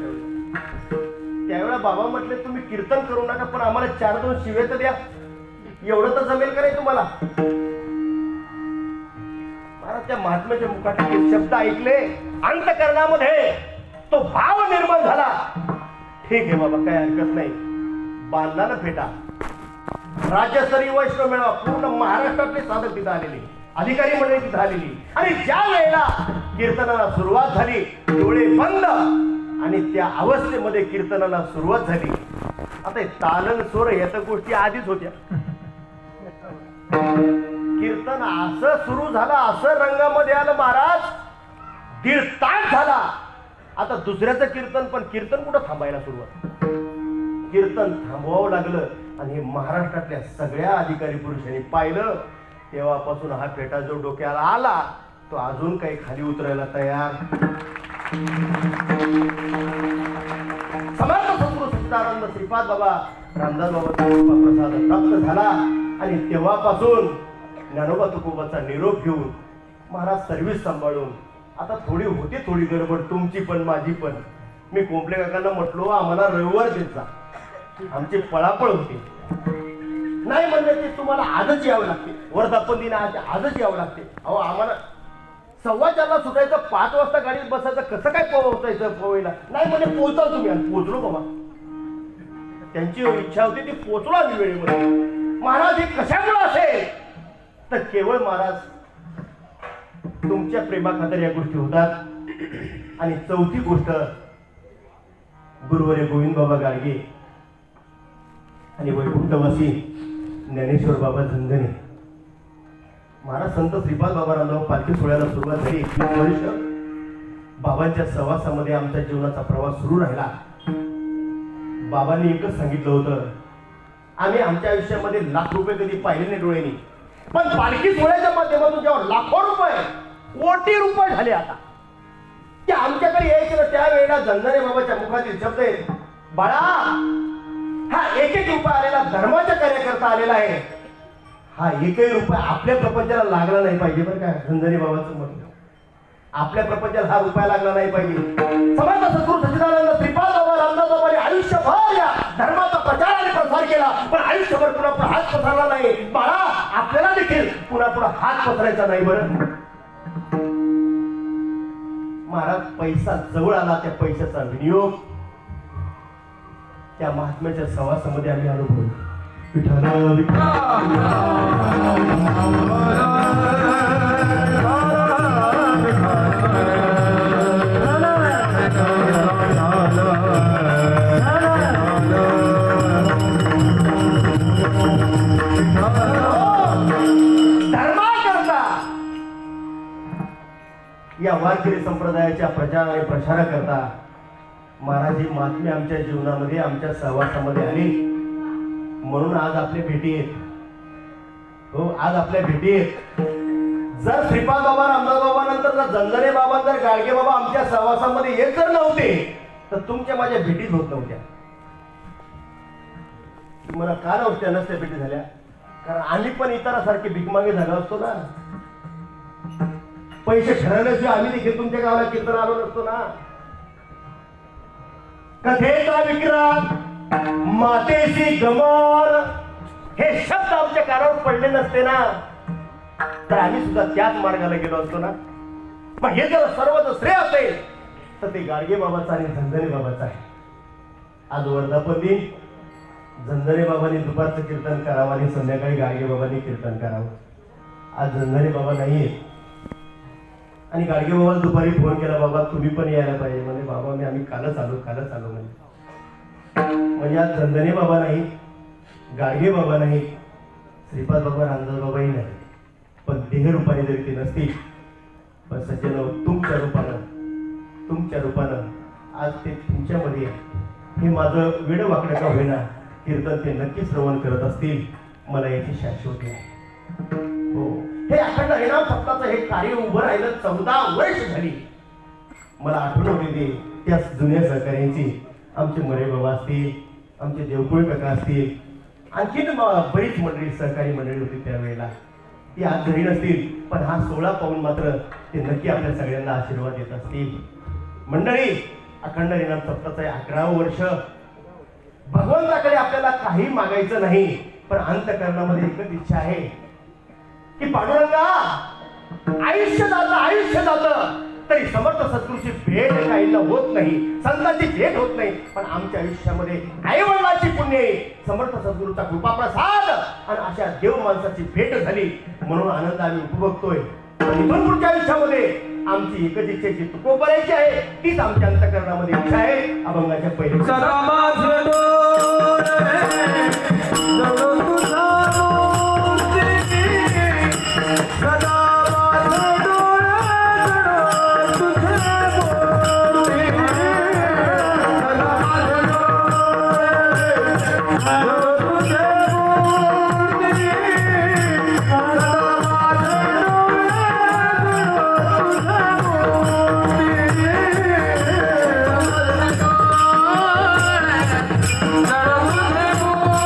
त्यावेळेला बाबा म्हटले तुम्ही कीर्तन करू नका, पण आम्हाला 4-2 शिव्या तर द्या, एवढं तर जमेल का नाही तुम्हाला. त्या महात्म्याच्या मुखातील शब्द ऐकले, अंतःकरणामध्ये तो भाव निर्माण झाला. ठीक आहे बाबा, काय हरकत नाही. बांधला ना फेटा. राज्यस्तरीय वैष्णव मेळावा पूर्ण महाराष्ट्रातले साधक तिथं आलेले, अधिकारी मंडळी तिथं आलेली आणि ज्या वेळेला कीर्तनाला सुरुवात झाली, डोळे बंद आणि त्या अवस्थेमध्ये कीर्तनाला सुरुवात झाली. आता तालन स्वर या तर गोष्टी आधीच होत्या. कीर्तन असं सुरू झालं, असं रंगामध्ये आलं महाराज, 1.5 तास झाला. आता दुसऱ्याचं कीर्तन, पण कीर्तन कुठं थांबायला सुरुवात. कीर्तन थांबवावं लागलं आणि हे महाराष्ट्रातल्या सगळ्या अधिकारी पुरुषांनी पाहिलं. तेव्हापासून हा फेटा जो डोक्याला आला तो अजून काही खाली उतरायला तयार. समर्थ सद्गुरू सच्चिदानंद श्रीपाद बाबा रामदास बाबांचा प्रसाद प्राप्त झाला आणि तेव्हापासून ज्ञानोबा तुकोबाचा निरोप घेऊन महाराज सर्व्हिस सांभाळून आता थोडी गडबड तुमची पण माझी पण. मी कोंपले काकांना म्हटलो आम्हाला रविवार द्यायचा, आमची पळापळ होती. नाही म्हणले ते तुम्हाला आजच यावं लागते, वर्धापन दिन आजच यावं लागते. अहो आम्हाला 4:15 सुटायचं, 5 वाजता गाडीत बसायचं, कसं काय पोहोचायचं पोहायला. नाही म्हणजे पोहोचाल तुम्ही, आणि पोहोचलो बाबा. त्यांची इच्छा होती ती पोहोचलो आम्ही वेळेमध्ये. महाराज हे कशामुळे असेल तर केवळ महाराज तुमच्या प्रेमाखातर या गोष्टी होतात. आणि चौथी गोष्ट, गुरुवर्य गोविंद बाबा गाडगे आणि वैकुंठवासी ज्ञानेश्वर बाबा झंझणे महाराज संत श्रीपाद बाबा रामदेव पालखी सोहळ्याला सुरुवात झाली. 21 वर्ष बाबांच्या सहवासामध्ये आमच्या जीवनाचा प्रवास सुरू राहिला. बाबांनी एकच सांगितलं होतं, आम्ही आमच्या आयुष्यामध्ये लाख रुपये कधी पाहिले नाही डोळ्यांनी, पण पालखी सोहळ्याच्या माध्यमातून जेव्हा लाखो रुपये, कोटी रुपये झाले आता, ते आमच्याकडे यायचे ना. त्यावेळेला झंझणे बाबाच्या मुखातील शब्द आहेत, बाळा हा 1-1 रुपया आलेला धर्माच्या कार्याकरता आलेला आहे. हा 1ही रुपया आपल्या प्रपंचाला लागला नाही पाहिजे. बरं का झंझणे बाबाचं म्हटलं, आपल्या प्रपंचाला हा रुपया लागला नाही पाहिजे. समर्थ सद्गुरू सच्चिदानंद श्रीपाद बाबा रामदास बाबांनी आयुष्यभर या धर्माचा प्रचार आणि प्रसार केला, पण आयुष्यभर पुन्हा पुढे हात पसरला नाही. बाळा आपल्याला देखील पुन्हा पुढे हात पसरायचा नाही. बरं महाराज पैसा जवळ आला, त्या पैशाचा विनियोग त्या महात्म्याच्या सहवासामध्ये आम्ही अनुभवलो. विठ्ठल धर्माकरता या वारकरी संप्रदायाच्या प्रचार आणि प्रसाराकरता महाराज ही महात्मे आमच्या जीवनामध्ये आमच्या सहवासामध्ये आली. म्हणून आज आपल्या भेटी आहेत. हो आज आपल्या भेटी आहेत. जर श्रीपाद बाबा रामदास बाबा नंतर जर झंझणे बाबा जर गाडगे बाबा आमच्या सहवासामध्ये येत जर नव्हते तर तुमच्या माझ्या भेटीच होत नव्हत्या. मला का नव्हत्या नसत्या भेटी झाल्या, कारण आम्ही पण इतरांसारखे भिकमागे झालो असतो ना. पैसे ठरवल्याशिवाय आम्ही देखील तुमच्या गावाला कीर्तन आलो नसतो ना. कथेचा विक्रम मातेची गमर हे शब्द आमच्या कानावर पडले नसते ना तर आम्ही सुद्धा त्याच मार्गाला गेलो असतो ना. मग हे जर सर्व श्रेय असेल तर ते गाडगे बाबाचं आणि झंझणे बाबाचं आहे. आज वर्धापन दिन झंझणे बाबांनी दुपारचं कीर्तन करावं आणि संध्याकाळी गाडगे बाबांनी कीर्तन करावं. आज झंझणे बाबा नाहीये आणि गाडगे बाबाला दुपारी फोन केला, बाबा तुम्ही पण यायला पाहिजे. म्हणजे बाबा आम्ही कालच आलो म्हणजे आज झंझणे बाबा नाही, गाडगे बाबा नाही, श्रीपाद बाबा, रामदास बाबाही नाही, पण देह रूपाने जरी ते नसतील पण सज्जन तुमच्या रूपानं आज ते तुमच्यामध्ये हे माझं वेड वाकडं का होईना कीर्तन ते नक्की श्रवण करत असतील. मला याची शाश्वती आहे. हो, हे अखंड हरिनाम सप्ताहाचं हे कार्य उभं राहिलं 14 वर्ष झाली. मला आठवण होती ते त्या जुन्या सहकार्यांची. आमचे मरे बाबा असतील, आमचे देवकुळे काका असतील, आणखीन बरीच मंडळी सहकारी मंडळी होती त्यावेळेला. ती आज घरी नसतील पण हा 16 पाऊल मात्र ते नक्की आपल्या सगळ्यांना आशीर्वाद देत असतील. मंडळी, अखंड हरिनाम सप्ताहाचं 11वं वर्ष. भगवंताकडे आपल्याला काही मागायचं नाही पण अंतःकरणामध्ये एकच इच्छा आहे की पांडुरंगा आयुष्य जातं तरी समर्थ सद्गुरूची भेट काहींना होत नाही, संतांची भेट होत नाही. पण आमच्या आयुष्यामध्ये आईवडिलाची पुण्य, समर्थ सद्गुरूचा कृपा प्रसाद आणि अशा देव माणसाची भेट झाली म्हणून आनंद आम्ही उपभोगतोय. इथून पुढच्या आयुष्यामध्ये आमची एकच इच्छेची तुकोबरायची आहे, तीच आमच्या अंतःकरणामध्ये इच्छा आहे. अभंगाच्या पहिले Thank you.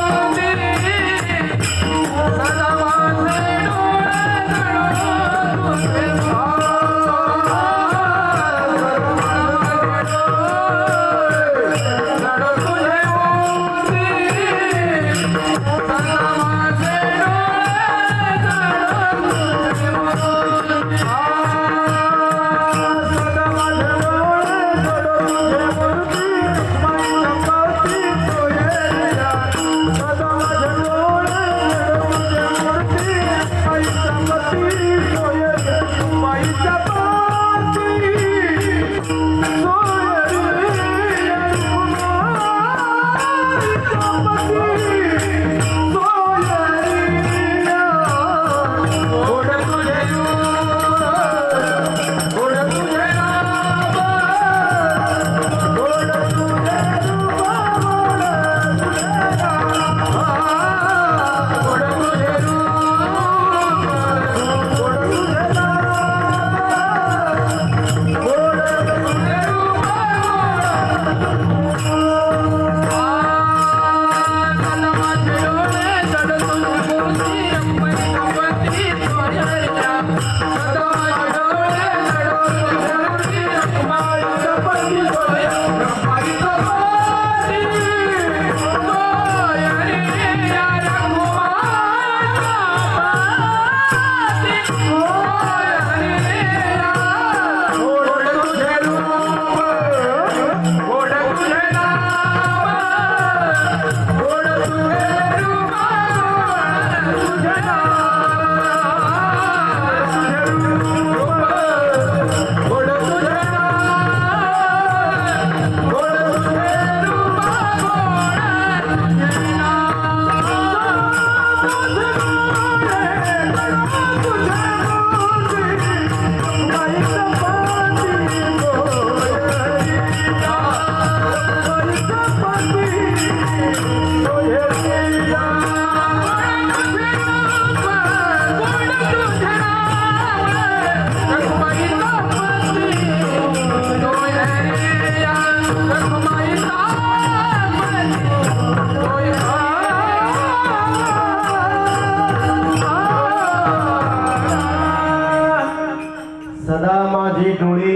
माझे डोळे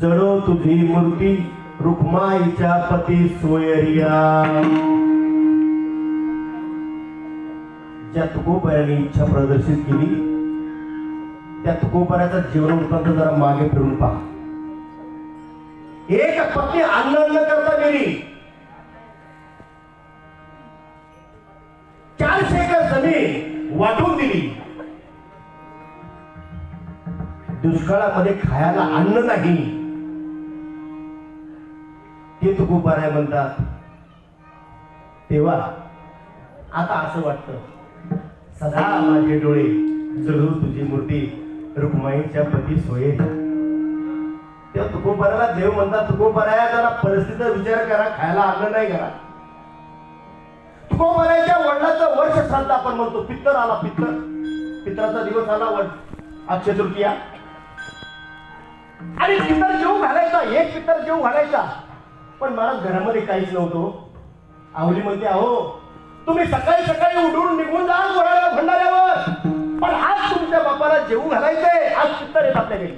जळो तुझी मूर्ती रुक्माईच्या पती सोयरिया. ज्या तुकोबाराने इच्छा प्रदर्शित केली त्या तुकोबाराचा जीवन वृत्तांत जरा मागे फिरून पहा. एक पत्नी अन्न अन्न करता गेली. 400 एकर जमीन वाटून दिली. दुष्काळामध्ये खायला अन्न नाही. ते तुकोबाराय म्हणतात. तेव्हा आता असं वाटतं सदा माझे डोळे जळू तुझी मूर्ती रुक्माईच्या पती सोये. तेव्हा तुकोबाराला देव म्हणतात तुकोबाराया जरा परिस्थितीचा विचार करा. खायला अन्न नाही करा. तुकोबाराच्या वडिलाचं वर्ष श्राद्ध आपण म्हणतो. पित्तर आला. पित्राचा दिवस आला. अक्षय तृतीया. आणि पित्तर जेवू घालायचा. एक पित्तर जेवू घालायचा. पण महाराज घरामध्ये काहीच नव्हतं. आवली म्हणते अहो तुम्ही सकाळी सकाळी उठून निघून जा भंडाऱ्यावर. पण आज तुमच्या बापाला जेवू घालायचंय. आज पित्तर येत आपल्या घरी.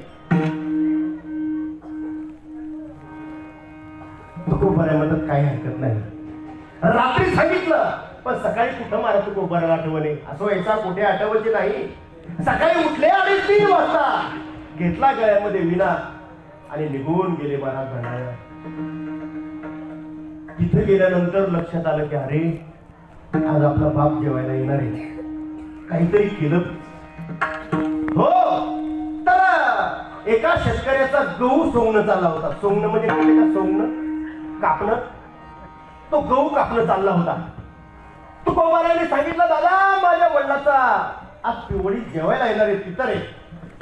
तुकोबारा म्हणतात काही हरकत नाही. रात्री सांगितलं पण सकाळी कुठं मला तुकोबाराला आठवणे. असं व्हायचा कुठे आठवायचे नाही. सकाळी उठले आणि 3 वाजता घेतला गळ्यामध्ये विना आणि निघून गेले महाराज भंडाऱ्यावर. तिथे गेल्यानंतर लक्षात आलं की अरे आज आपला बाप जेवायला येणार आहे. काहीतरी केलं. हो तर एका शेतकऱ्याचा गहू सोंगणं चालला होता. सोंगणं म्हणजे काय का सोंगणं कापणं. तो गहू कापणं चालला होता. तुकोबाराने सांगितलं दादा माझ्या वडिलाचा आज पिवळी जेवायला येणार आहे. पित्तर आहे.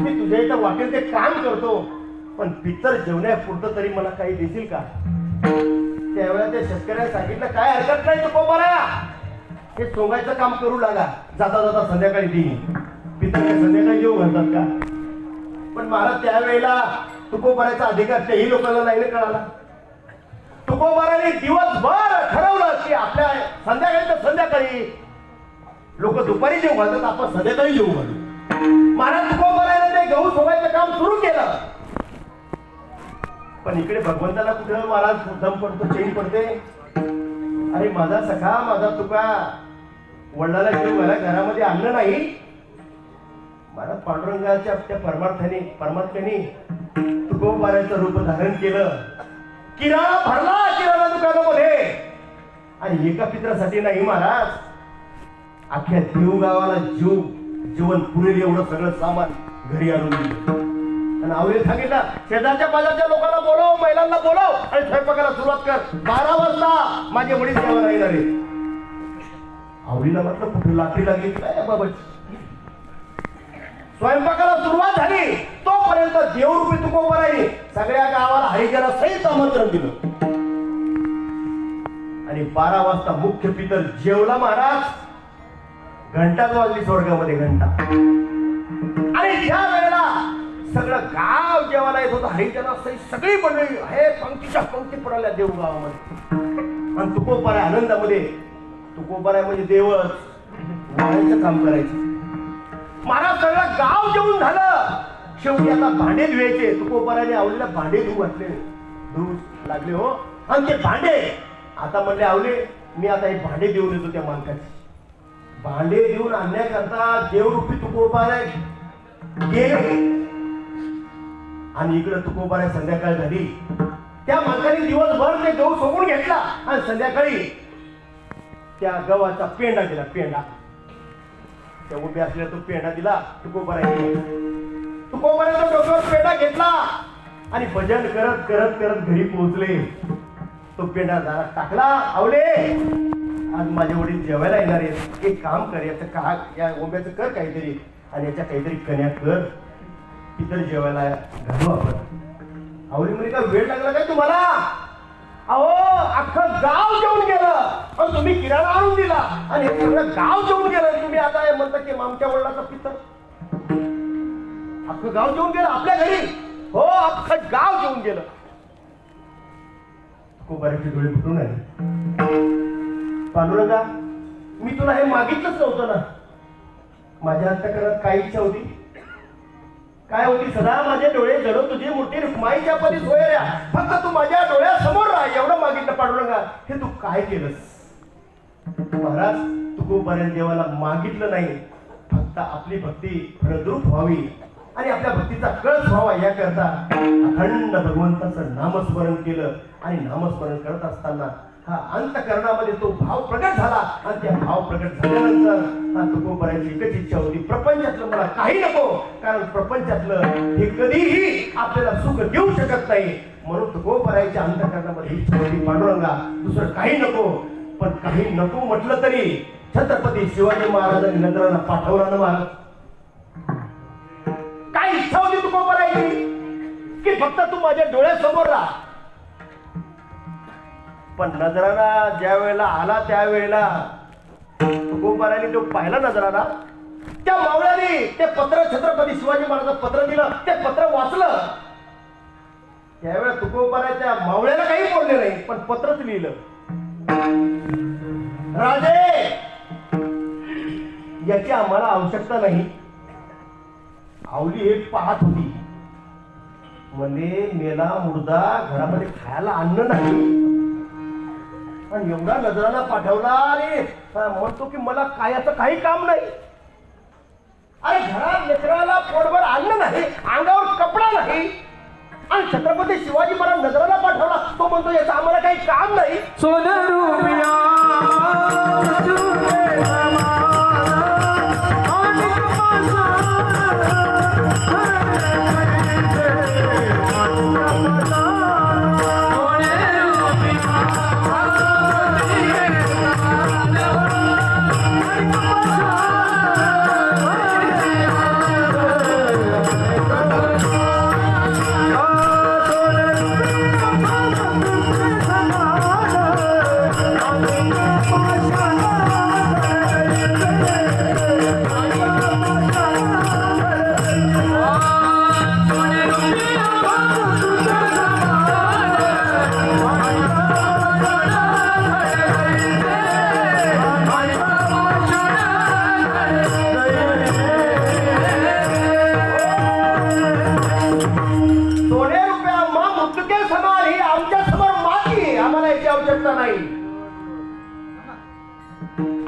मी तुझ्या इथं वाटेल ते काम करतो पण पित्तर जेवण्यापुरतं तरी मला काही देशील का. त्यावेळेला त्या शेतकऱ्याने सांगितलं काय हरकत नाही तुकोबारा हे सोंगायचं काम करू लागा. जाता जाता संध्याकाळी देईन. पित्तर संध्याकाळी जेवू घालतात का. पण महाराज त्यावेळेला तुकोबाराचा अधिकार त्याही लोकांना नाही कळाला. तुकोबाराने दिवसभर ठरवलं की आपल्या संध्याकाळी लोक दुपारी जेवू घालतात आपण संध्याकाळी जेवू घालू. महाराज तुकोबाराने ते गहू सोंगायचं काम सुरू केलं. पण इकडे भगवंताला कुठं महाराज दम पडतो चैन पडते. अरे माझा सखा माझा तुका वडिलाला जेवू घाला घरामध्ये आणलं नाही. महाराज पांडुरंगाच्या त्या परमात्म्याने तुकोबाराचं रूप धारण केलं. किराणा भरला किराणा दुकानामध्ये. आणि एका पित्रासाठी नाही महाराज अख्ख्या देवगावाला जीवन पुरेल एवढं सगळं सामान घरी आणून दिलं. आणि आवडीने सांगितलं शेजारच्या पाजारच्या लोकांना बोलव महिलांना बोलव आणि स्वयंपाकाला सुरुवात कर. 12 वाजता माझे वडील जेवायला येणार आहे. आवडीला म्हटलं कुठे लाकडी लागली काय बाबा. स्वयंपाकाला सुरुवात झाली तोपर्यंत देवरूपी तुकोबाराने सगळ्या गावाला हरिजना सहित आमंत्रण दिलं. आणि 12 वाजता मुख्य पितर जेवला महाराज. घंटा वाजली स्वर्गामध्ये घंटा. आणि ज्या वेळेला सगळं गाव जेवायला येत होतं हरिजना सहित सगळी मंडळी हे पंक्तीच्या पंक्ती पडल्या देव गावामध्ये. आणि तुकोबारा आनंदामध्ये. तुकोबारा म्हणजे देवच वाढायचं काम करायचं. महाराज सगळं गाव जेवून झालं. शेवटी आता भांडे धुवायचे. तुकोबाराने आवलीला भांडे धुवू घातले. धुवू लागले हो. आणि ते भांडे आता म्हणले आवले मी आता हे भांडे देऊन येतो त्या मालकाचे. भांडे देऊन आणण्याकरता देवरूपी तुकोबारा गेले. आणि इकडे तुकोबारा संध्याकाळ झाली. त्या मालकाने दिवसभर ते गहू सोडून घेतला आणि संध्याकाळी त्या गव्हाचा पेंडा दिला. पेंडा त्या उभे असलेला तो पेंडा दिला तुकोबाराने. तुकोबाराचा डोक्यावर पेंडा घेतला आणि भजन करत करत करत घरी पोहोचले. तो पेंडा जरा टाकला. आवले आज माझे वडील जेवायला येणार आहेत. एक काम कर याचं का या ओंब्याचं कर काहीतरी आणि याच्या काहीतरी कन्या कर. इतर जेवायला घालू आपण. आवली म्हणजे काय वेळ लागला काय तुम्हाला. अहो अख्खं गाव जेवून गेलं पण तुम्ही किराणा आणून दिला आणि हे सगळं गाव जेवून गेलं. तुम्ही आता म्हणता की आमच्या वडिलाचा पित्तर. अख्खं गाव जेवून गेलं आपल्या घरी. हो अख्खं गाव जेवून गेलं. तुकोबाराचे डोळे फुटून आले. पांडुरंगा मी तुला हे मागितलंच नव्हतं ना. माझ्या अंतःकरणात काय इच्छा होती. काय होती सदा माझे डोळे जळो तुझी मूर्ती रुक्माईच्या पदी सोयऱ्या, फक्त तू माझ्या डोळ्यासमोर राह एवढं मागितलं पांडुरंगा. हे तू काय केलंस महाराज? तुकोबाराने देवाला मागितलं नाही, फक्त आपली भक्ती फलद्रूप व्हावी आणि आपल्या भक्तीचा कळस व्हावा याकरता अखंड भगवंताचं नामस्मरण केलं. आणि नामस्मरण करत असताना हा अंतःकरणामध्ये तो भाव प्रगट झाला. आणि त्या भाव प्रगट झाल्यानंतर हा तुकोबाराची एकच इच्छा होती, प्रपंचातलं मला काही नको, कारण प्रपंचातलं हे कधीही आपल्याला सुख देऊ शकत नाही. म्हणून तुकोबाराच्या अंतःकरणामध्ये इच्छा होती, पांडुरंगा दुसरं काही नको. पण काही नको म्हटलं तरी छत्रपती शिवाजी महाराजांनी नजराला पाठवला ना महाराज. काय इच्छा होती तुकोबाराची की फक्त तू माझ्या डोळ्यासमोर राहा. पण नजराला ज्या वेळेला आला त्यावेळेला तुकोबाराने तो पाहिला नजराला, त्या मावळ्याने ते पत्र छत्रपती शिवाजी महाराजांचं पत्र दिलं, ते पत्र वाचलं. त्यावेळेला तुकोबाराच्या मावळ्याला काही बोलले नाही, पण पत्रच लिहिलं. राजे, याची आम्हाला आवश्यकता नाही. आवली एक पाहत होती, म्हणजे मेला मुर्दा घरामध्ये खायला अन्न नाही, पण एवढा नजराला पाठवला आणि म्हणतो की मला कायाचं काही काम नाही. अरे घरात लेकराला पोटभर अन्न नाही, अंगावर कपडा नाही, आणि छत्रपती शिवाजी महाराज नजराला पाठवला, तो म्हणतो याचं आम्हाला काही काम नाही.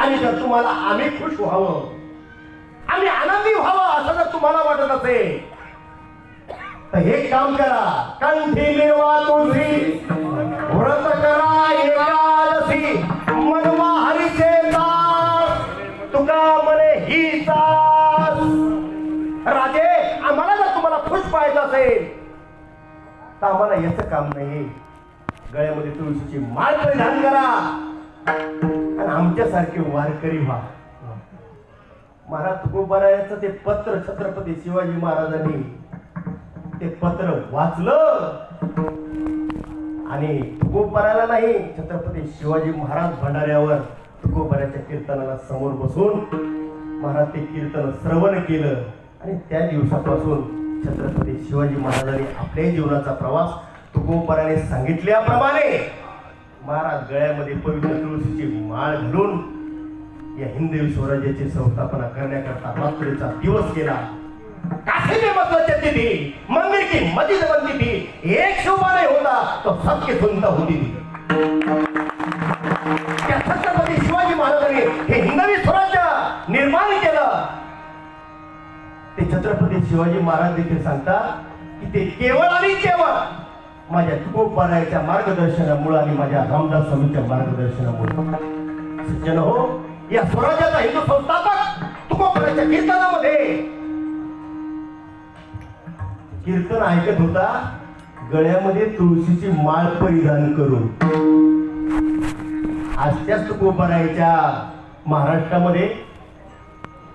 आणि जर तुम्हाला आम्ही खुश व्हावं, आम्ही आनंदी व्हावं असं जर तुम्हाला वाटत असेल तर हे काम करा. कंठी मिळवा तुळशी, व्रत करा एकादशी, मनवा हरीचे दास, तुका मने ही दास. राजे, आम्हाला जर तुम्हाला खुश पाहायचं असेल तर आम्हाला याचं काम नाही. गळ्यामध्ये तुळशीची माळ परिधान करा आणि आमच्यासारखे वारकरी व्हा. महाराज तुकोबारायाचं ते पत्र छत्रपती शिवाजी महाराजांनी ते पत्र वाचलं आणि तुकोबाराला नाही, छत्रपती शिवाजी महाराज भंडाऱ्यावर तुकोबाराच्या कीर्तनाला समोर बसून महाराज ते कीर्तन श्रवण केलं. आणि त्या दिवसापासून छत्रपती शिवाजी महाराजांनी आपल्या जीवनाचा प्रवास तुकोबाराने सांगितल्याप्रमाणे महाराज गळ्यामध्ये पवित्र तुळशीची माळ घालून या हिंदवी स्वराज्याची संस्थापना करण्याकरता रात्रीचा दिवस केला. काशी में मसलत थी, मंदिर की मस्जिद बनती थी, एक शोभा नहीं होता तो सबकी सुनता होती थी. त्या छत्रपती शिवाजी महाराजांनी हे हिंदवी स्वराज्य निर्माण केलं. ते छत्रपती शिवाजी महाराज देखील सांगतात की ते केवळ आणि केवळ माझ्या तुकोबारायाच्या मार्गदर्शनामुळे आणि माझ्या रामदास स्वामींच्या मार्गदर्शनामुळे. सज्जन हो, या स्वराज्याचा हिंदू संस्थापक तुकोबाराच्या कीर्तनामध्ये कीर्तन ऐकत होता, गळ्यामध्ये तुळशीची माळ परिधान करून. आज त्याच तुकोबारायाच्या महाराष्ट्रामध्ये,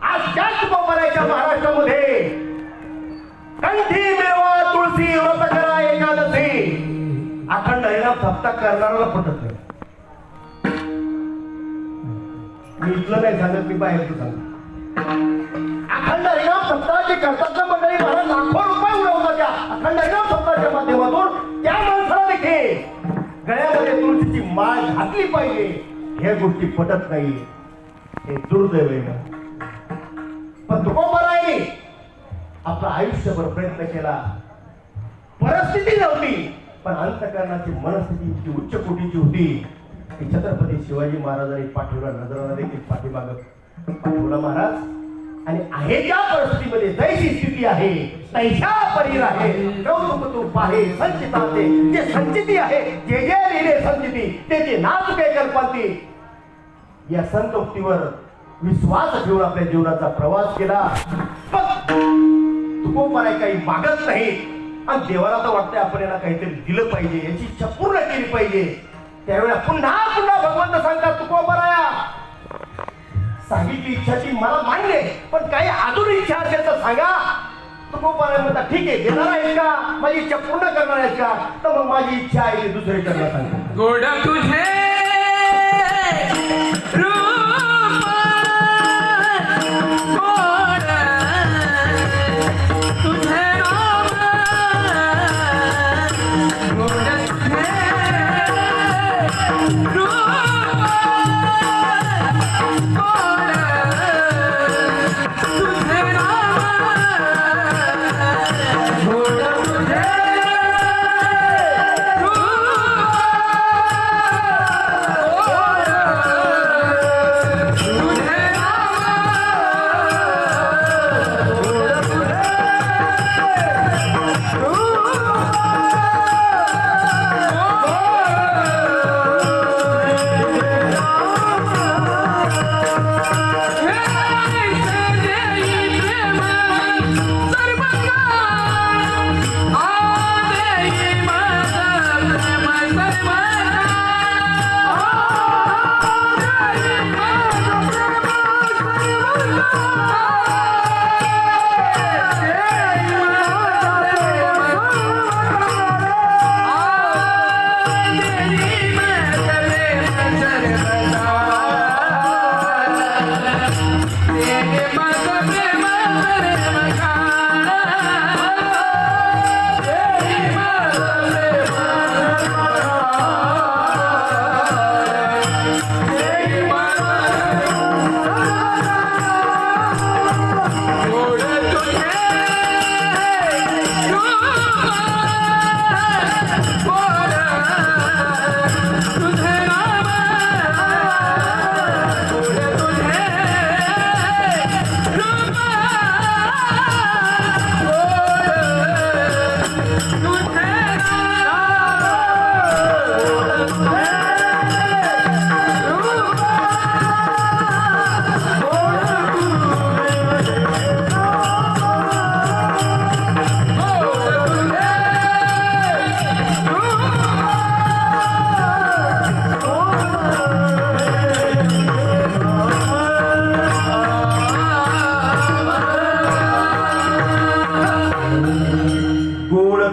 आज त्याच तुकोबारायाच्या महाराष्ट्रामध्ये कंठी मिळवा तुळशी, व्रत करा एकादशी. अखंड हरिनाम सप्ताह करणाऱ्याला पटत नाही. मी इथलं नाही सांगत, मी बाहेरचं सांगतो. अखंड हरिनाम सप्ताह जे करतात ना मंडळी, मला लाखो रुपये उडवतात त्या अखंड हरिनाम सप्ताहाच्या माध्यमातून. त्या माणसाला देखील गळ्यामध्ये तुळशीची माळ घातली पाहिजे, ह्या गोष्टी पटत नाही. हे दुर्दैव आहे. पण तुकोबारायाने आपला आयुष्यभर प्रयत्न केला, परिस्थिती नव्हती, पण अंतःकरणाची मनस्थिती इतकी उच्च कोटीची होती की छत्रपती शिवाजी महाराजांनी पाठीवला नजराला देखील पाठीवला महाराज. आणि आहे त्या परिस्थितीमध्ये जैसी स्थिती आहे तैशा परीर आहे, कौतुक तू पाहे संचिताचे. जे संचिती आहे, जे जे लिहिले संचिती ते नाचुके कल्पंती. या संतोक्तीवर विश्वास ठेवून आपल्या जीवनाचा प्रवास केला. तुकोबाराय काही मागत नाही आणि देवाला तर वाटतंय आपण याला काहीतरी दिलं पाहिजे, याची इच्छा पूर्ण केली पाहिजे. त्यावेळेला पुन्हा पुन्हा भगवंत सांगतात, तुकोबाराया सांगितली इच्छा ती मला मान्य आहे, पण काही अजून इच्छा असेल तर सांगा. तुकोबाराय म्हणतात, ठीक आहे, देणार आहेस का, माझी इच्छा पूर्ण करणार आहेस का, तर मग माझी इच्छा आहे ती दुसरीकडनं सांगतो. गोड तुझे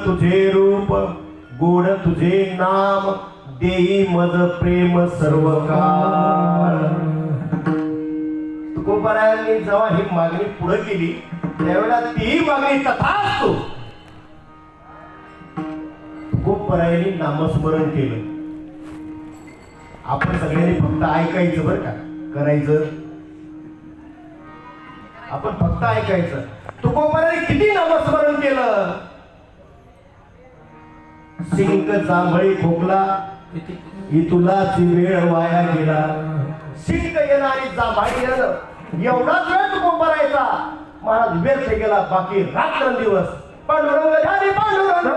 तुझे रूप, गोड तुझे नाम, देई मज प्रेम सर्व काळ. तुकोबारायांनी जेव्हा ही मागणी पुढे केली त्यावेळेला ती मागणी तथास्तु. तुकोबारायांनी नामस्मरण केलं. आपण सगळ्यांनी फक्त ऐकायचं बरं का, करायचं आपण फक्त ऐकायचं. तुकोबारायांनी किती नामस्मरण केलं. सिंक जांभळी खोकला ही तुलाची वेळ वाया गेला. सिंक येणं आणि जांभळी येणं एवढाच वेळ तुकोबारायचा महाराज व्यर्थ गेला. बाकी रात्रंदिवस पांडुरंग झाली पांडुरंग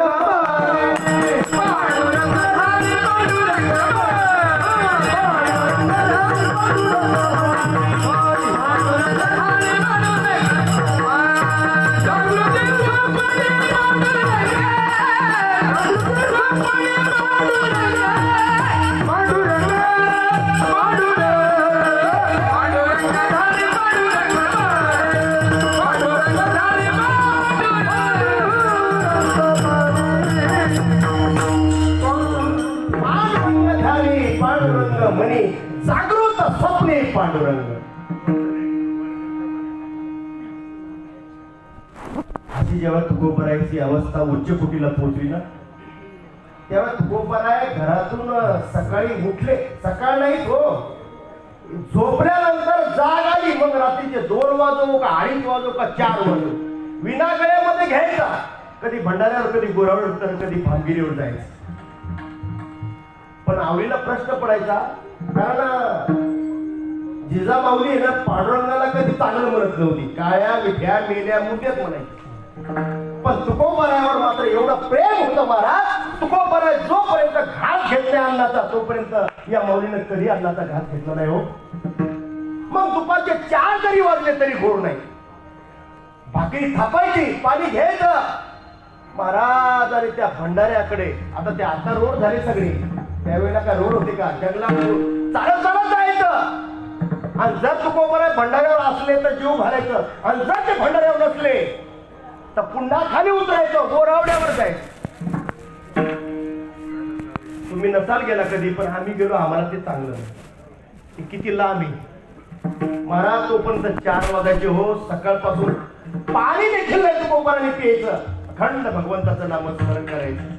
म्हणे जागृत स्वप्ने पांडुरंग. अशी जेव्हा तुकोबारायची अवस्था उच्च कोटीला पोहोचली ना तेव्हा तुकोबाराय घरातून सकाळी उठले. सकाळ नाही हो, झोपल्यानंतर जाग आली. मग रात्रीचे 2 वाजो का 2:30 वाजो का 4 वाजो विनागळ्यामध्ये घ्यायचा, कधी भंडाऱ्यावर, कधी गोरावर, तर कधी भामगिरीवर जायचं. पण आवलीला प्रश्न पडायचा, कारण जिजामाऊली आहे ना पांडुरंगाला कधी चांगलं म्हणत नव्हती, काळ्या विठ्या मेल्या मुद्द्यात म्हणायची. पण तुकोबारायावर मात्र एवढं प्रेम होतं महाराज. तुकोबाराय जोपर्यंत घास घेत नाही अन्नाचा, तोपर्यंत या माऊलीनं कधी अन्नाचा घास घेतला नाही हो. मग दुपारचे 4 जरी वाजले तरी घोर नाही. भाकरी थापायची, पाणी घ्यायचं. महाराज आणि त्या भंडाऱ्याकडे, आता ते आता रोड झाले सगळे, त्यावेळेला काय रोड होते का? जंगलामधून चालत चालत जायचं. आणि जर तुकोबाराय भंडाऱ्यावर असले तर जीव घालायचं, आणि जर ते भंडाऱ्यावर नसले तर पुन्हा खाली उतरायचं, गोरावड्यावर जायचं. तुम्ही नसाल गेला कधी, पण आम्ही गेलो, आम्हाला ते चांगलं ते किती लांब आहे महाराज. तोपर्यंत 4 वाजायचे हो. सकाळपासून पाणी देखील नाही तुकोबाराने प्यायचं. अखंड भगवंताचं नामस्मरण करायचं.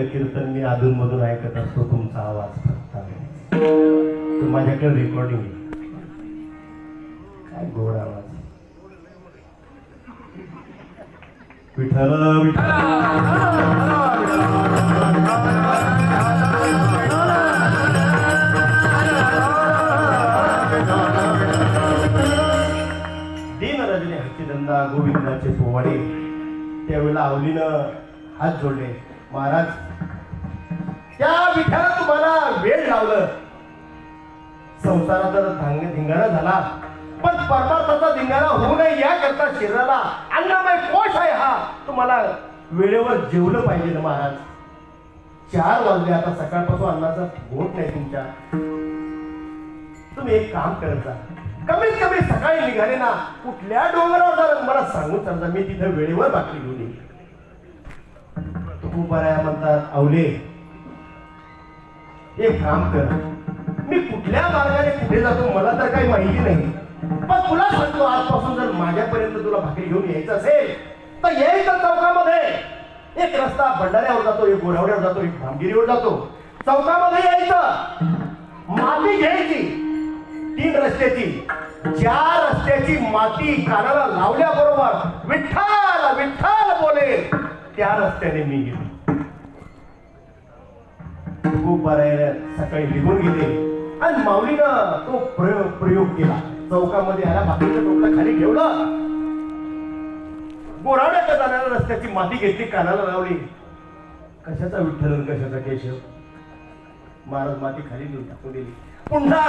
कीर्तन मी अधूनमधून ऐकत असतो. तुमचा आवाज माझ्याकडे रेकॉर्डिंग आहे. काय गोड आवाज. विठ्ठल विठ्ठल दिन रजनी हत्तीदंदा गोविंदाचे पोवाडे. त्यावेळेला आवलीनं हात जोडले. महाराज, त्या विठ्ठल तुम्हाला वेळ लावलं. संसाराचा धिंगाणा झाला, पण परमार्थाचा धिंगाणा होऊ नये याकरता शरीराला अन्नमय कोश आहे हा. तुम्हाला वेळेवर जेवलं पाहिजे ना महाराज. 4 वाजले, आता सकाळपासून अन्नाचा घोट नाही तुमच्या. तुम्ही एक काम करत जा, कमीत कमी सकाळी निघाले ना, कुठल्या डोंगरावर जर मला सांगून समजा, मी तिथे वेळेवर भाकरी घेऊन येईल. तुकोबाराया म्हणतात, आवले एक काम कर, मी कुठल्या मार्गाने कुठे जातो मला तर काही माहिती नाही, पण तुला सांगतो आजपासून जर माझ्यापर्यंत तुला भाकरी घेऊन यायचं असेल तर यायचं चौकामध्ये. एक रस्ता भंडाऱ्यावर जातो, एक गोरावड्यावर जातो, एक भामगिरीवर जातो. चौकामध्ये यायचं, माती घ्यायची 3 रस्त्याची. 4 रस्त्याची माती कानाला लावल्याबरोबर विठ्ठल विठ्ठल बोले, त्या रस्त्याने मी गेलो. तुकोबाराया सकाळी निघून गेले आणि माऊलीनं तो प्रयोग केला. चौकामध्ये आला, भाकरीचं टोपलं खाली ठेवलं, गोरावड्याच्या जाणाऱ्या रस्त्याची माती घेतली, कानाला लावली. कशाचा विठ्ठल कशाचा केशव. महाराज माती खाली देऊन टाकून दिली. पुन्हा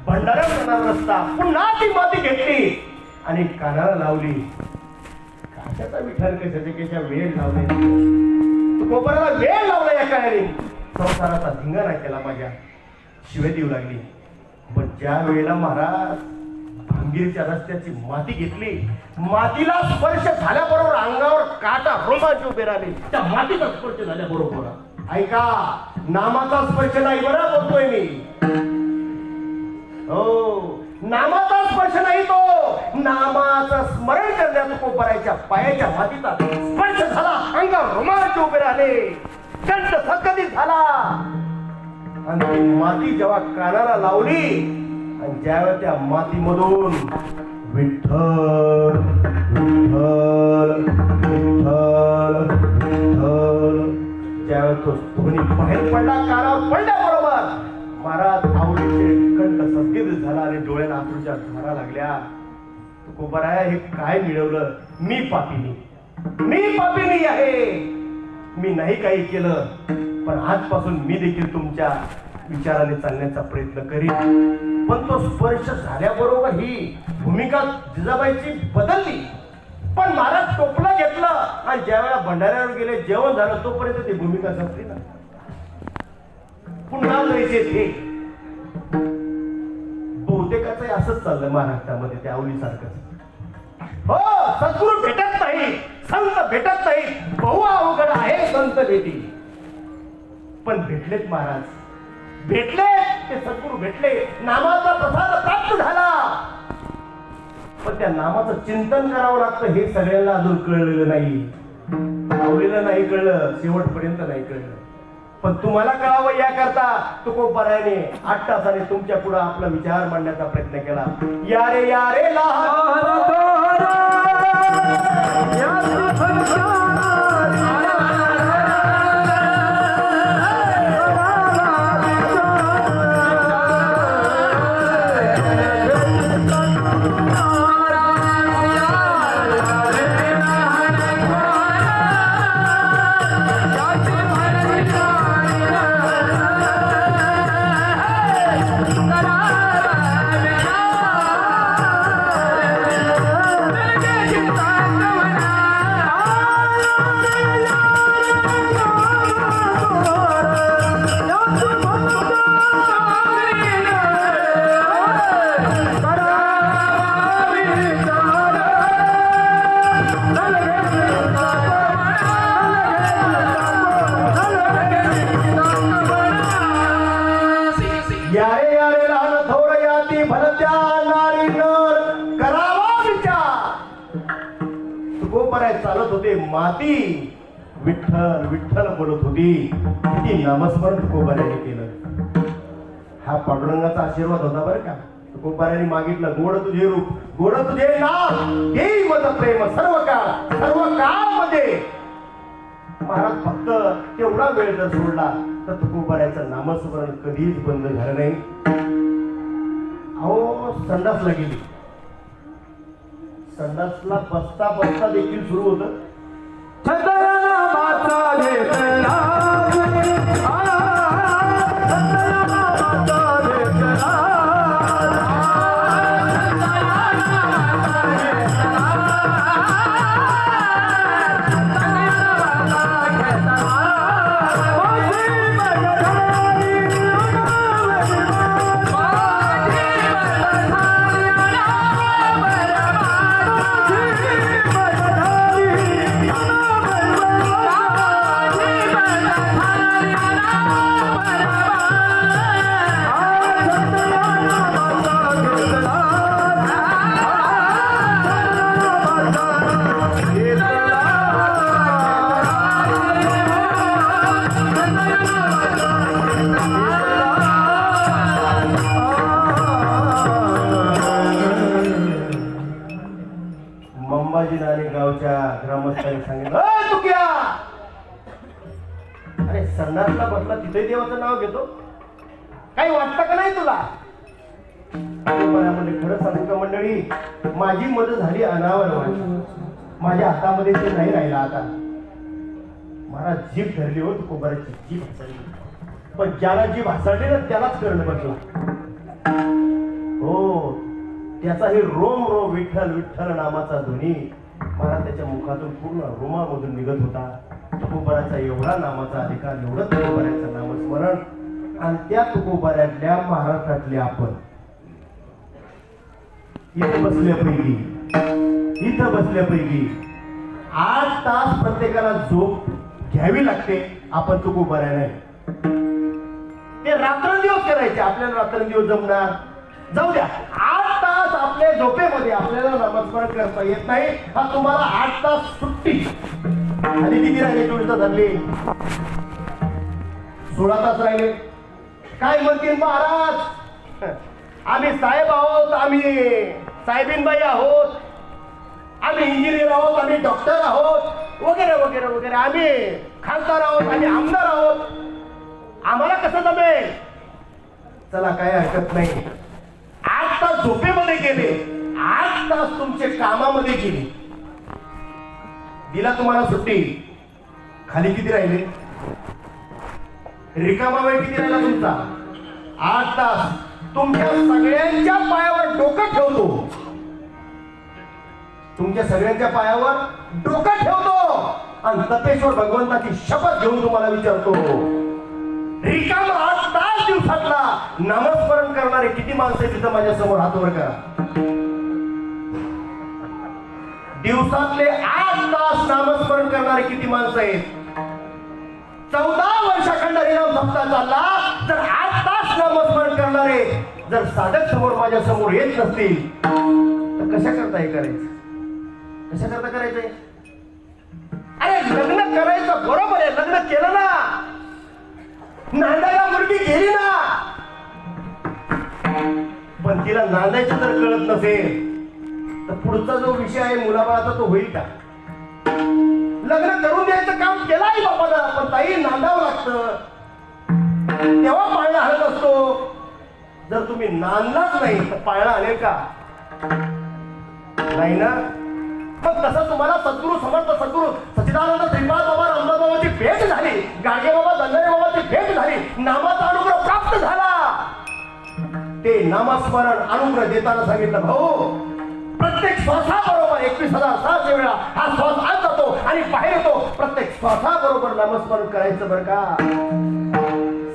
भंडाऱ्यावर जाणारा रस्ता, पुन्हा ती माती घेतली आणि कानाला लावली. कशाचा विठ्ठल कशाचा केशव. वेळ लावले, तुकोबाराला वेळ लावला या काळाने. संसाराचा धिंगाणा केला, माझ्या शिव्या देऊ लागली. पण ज्या वेळेला महाराज भांगीरच्या रस्त्याची माती घेतली, मातीला स्पर्श झाल्याबरोबर अंगावर काटा रोमांच उभे राहिले. त्या मातीचा स्पर्श झाल्याबरोबर ऐका, नामाचा स्पर्श नाही बरं बोलतोय मी. हो, नामाचा स्पर्श नाही, तो नामाचं स्मरण करण्यात कोपरायच्या पायाच्या मातीचा स्पर्श झाला. अंगावर रोमांच उभे राहिले, कंठ सकदित झाला. आणि ती माती जेव्हा कानाला लावली आणि ज्यावेळेस त्या मातीमधून विठ्ठल विठ्ठल विठ्ठल विठ्ठल ज्यावेळेस तो ध्वनी बाहेर पडला, कानावर पडल्याबरोबर महाराज आवडीचे कंठ सकदित झाला आणि डोळ्याला अश्रूच्या धारा लागल्या. तुकोबाराया, हे काय मिळवलं? मी पापिनी आहे, मी नाही काही केलं. पण आजपासून मी देखील तुमच्या विचाराने चालण्याचा प्रयत्न करीन. पण तो स्पर्श झाल्याबरोबर ही भूमिका जिजाबाईची बदलली. पण महाराज टोपलं घेतलं आणि ज्या वेळेला भंडाऱ्यावर गेले, जेवण झालं, तोपर्यंत ती भूमिका संपली ना. पुन्हा जायचे ते. बहुतेकाचं असंच चाललंय महाराष्ट्रामध्ये, त्या आवलीसारखं. हो, सद्गुरू भेटत नाही, संत भेटत नाही, बहु अवघड आहे संत भेटी. पण भेटलेत महाराज, भेटले ते सद्गुरू भेटले, नामाचा प्रसाद प्राप्त झाला. पण त्या नामाचं चिंतन करावं लागतं हे सगळ्यांना अजून कळलेलं नाही. आवलेलं नाही कळलं, शेवटपर्यंत नाही कळलं. पण तुम्हाला कळावं याकरता तुकोबारायाने 8 तासाने तुमच्या पुढे आपला विचार मांडण्याचा प्रयत्न केला. यारे यारे चालत होते, माती विठ्ठल विठ्ठल बोलत होती. किती नामस्मरण तुकोबारायाने केलं. हा पांडुरंगाचा आशीर्वाद होता बरं का. तुकोबारायाने मागितलं, गोड तुझे रूप, गोड तुझे नाम, देई मज प्रेम सर्व काळामध्ये. महाराज फक्त तेवढा वेळ जर सोडला तर तुकोबारायाचं नामस्मरण कधीच बंद झालं नाही. अहो, संडासला गेली, संडासला बसता बसता देखील सुरू होतं. ग्रामस्थांनी सांगितलं, अरे संडासला बसला तिथे देवाचं नाव घेतो, काही वाटतं का नाही तुला? म्हणजे खरं सांगू का मंडळी, माझी मदत झाली अनावर, माझ्या हातामध्ये ते नाही राहिला. आता मला जीभ धरली हो, तुकोबाराची जीभ हसडली. पण ज्याला जीभ हसडली ना त्यालाच करणं बसला. हो, त्याचा हे रोम रोम विठ्ठल विठ्ठल नामाचा ध्वनी मला त्याच्या मुखातून पूर्ण रोमामधून निघत होता. तुकोबाराचा एवढा नामाचा अधिकार, एवढं तुकोबाराचं नामस्मरण, आणि त्या तुकोबाऱ्यातल्या महाराष्ट्रातले आपण इथं बसल्यापैकी 8 तास प्रत्येकाला झोप घ्यावी लागते. आपण तुकोबाऱ्या नाही, ते रात्रंदिवस करायचे. आपल्याला रात्रंदिवस जमणार, जाऊ द्या. 8 तास आपल्या झोपेमध्ये आपल्याला नामस्मरण करता येत नाही, हा तुम्हाला 8 तास सुट्टी. आणि किती राहिले? 24 तास धरले, 16 तास राहिले. काय म्हणतील महाराज, आम्ही साहेब आहोत, आम्ही साहेबीनबाई आहोत, आम्ही इंजिनियर आहोत, आम्ही डॉक्टर आहोत, वगैरे वगैरे वगैरे, आम्ही खासदार आहोत, आम्ही आमदार आहोत, आम्हाला कसं जमेल? चला, काय हरकत नाही. 8 तास झोपेमध्ये गेले, 8 तास तुमचे कामामध्ये गेले, दिला तुम्हाला सुट्टी. खाली किती राहिले? रिकामा वेळ किती राहिला तुमचा? 8 तास. तुमच्या सगळ्यांच्या पायावर डोकं ठेवतो, तुमच्या सगळ्यांच्या पायावर डोकं ठेवतो, आणि तपेश्वर भगवंताची शपथ घेऊन तुम्हाला विचारतो, रिकामा 8 तास दिवसातला नामस्मरण करणारे किती माणसं तिथं माझ्या समोर हात वर करा. दिवसातले 8 तास नामस्मरण करणारे किती माणसं आहेत? 14 वर्षाखंड हरिनाम सप्ताह चालला, जर 8 तास नामस्मरण करणारे जर साधक समोर माझ्या समोर येत नसतील, तर कशा करता हे करायचं? कशा करता करायचंय? अरे लग्न करायचं बरोबर आहे, लग्न केलं ना, नांदायला मुलगी गेली ना, पण तिला नांदायचं जर कळत नसेल तर पुढचा जो विषय आहे मुलाबाळाचा तो होईल का? लग्न करून द्यायचं काम केलं आई बापाला, पण ताई नांदावं लागतं, तेव्हा पाळणा हलत असतो. जर तुम्ही नांदलाच नाही तर पाळणा हलेल का? नाही ना. मग तसं तुम्हाला सद्गुरू समर्थ सद्गुरू सच्चिदानंद श्रीपाद बाबा रामदास बाबाची भेट झाली, गाडगे बाबा दंडरे बाबाची भेट झाली, नामाचा अनुग्रह प्राप्त झाला. ते नामस्मरण अनुग्रह देताना सांगितलं, भाऊ प्रत्येक श्वासाबरोबर 21,006 वेळा हा श्वास आत जातो आणि बाहेर येतो, प्रत्येक श्वासाबरोबर नामस्मरण करायचं बरं का,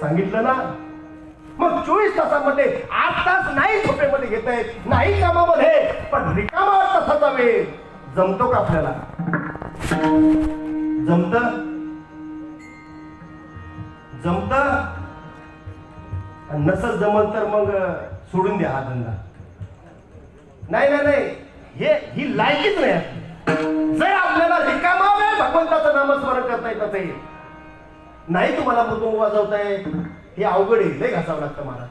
सांगितलं ना. मग 24 तासामध्ये 8 तास नाही झोपेमध्ये घेता येत, नाही कामामध्ये, पण रिकामा 8 तासाचा वेळ जमतो का आपल्याला? जमत नसल जमल तर मग सोडून द्या हा धंदा. नाही नाही नाही, ही लायकीच नाही. जर आपल्याला रिकामा वेळ भगवंताचं नामस्मरण करता येत असेल, नाही तुम्हाला मृदुंग वाजवता येत, हे अवघड आहे, लय घासावं लागतं महाराज.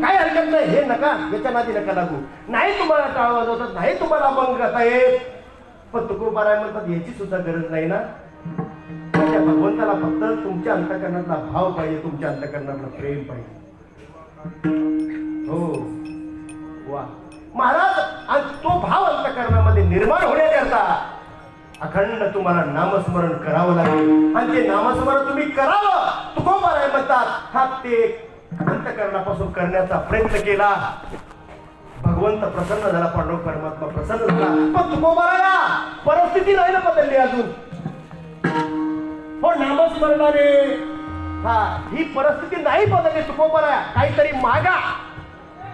काय हरकत नाही, हे नका, याच्या नादी नका लागू. नाही तुम्हाला टाळ वाजवतात, नाही तुम्हाला अभंग करता येत, पण तुकोबाराय म्हणतात याची सुद्धा गरज नाही ना. त्या भगवंताला फक्त तुमच्या अंतःकरणातला भाव पाहिजे, तुमच्या अंतःकरणातला प्रेम पाहिजे. हो वा महाराज, आणि तो भाव अंतःकरणामध्ये निर्माण होण्याकरता अखंड तुम्हाला नामस्मरण करावं लागेल, आणि ते नामस्मरण तुम्ही करावं. तुकोबाराय म्हणतात, हा ते अंतःकरणापासून करण्याचा प्रयत्न केला, भगवंत प्रसन्न झाला, पांडुरंग परमात्मा प्रसन्न झाला. पण तुकोबाराया परिस्थिती नाही ना बदलली अजून. हो नामस्मरणाने ही परिस्थिती नाही बदलली. तुकोबाराया काहीतरी मागा.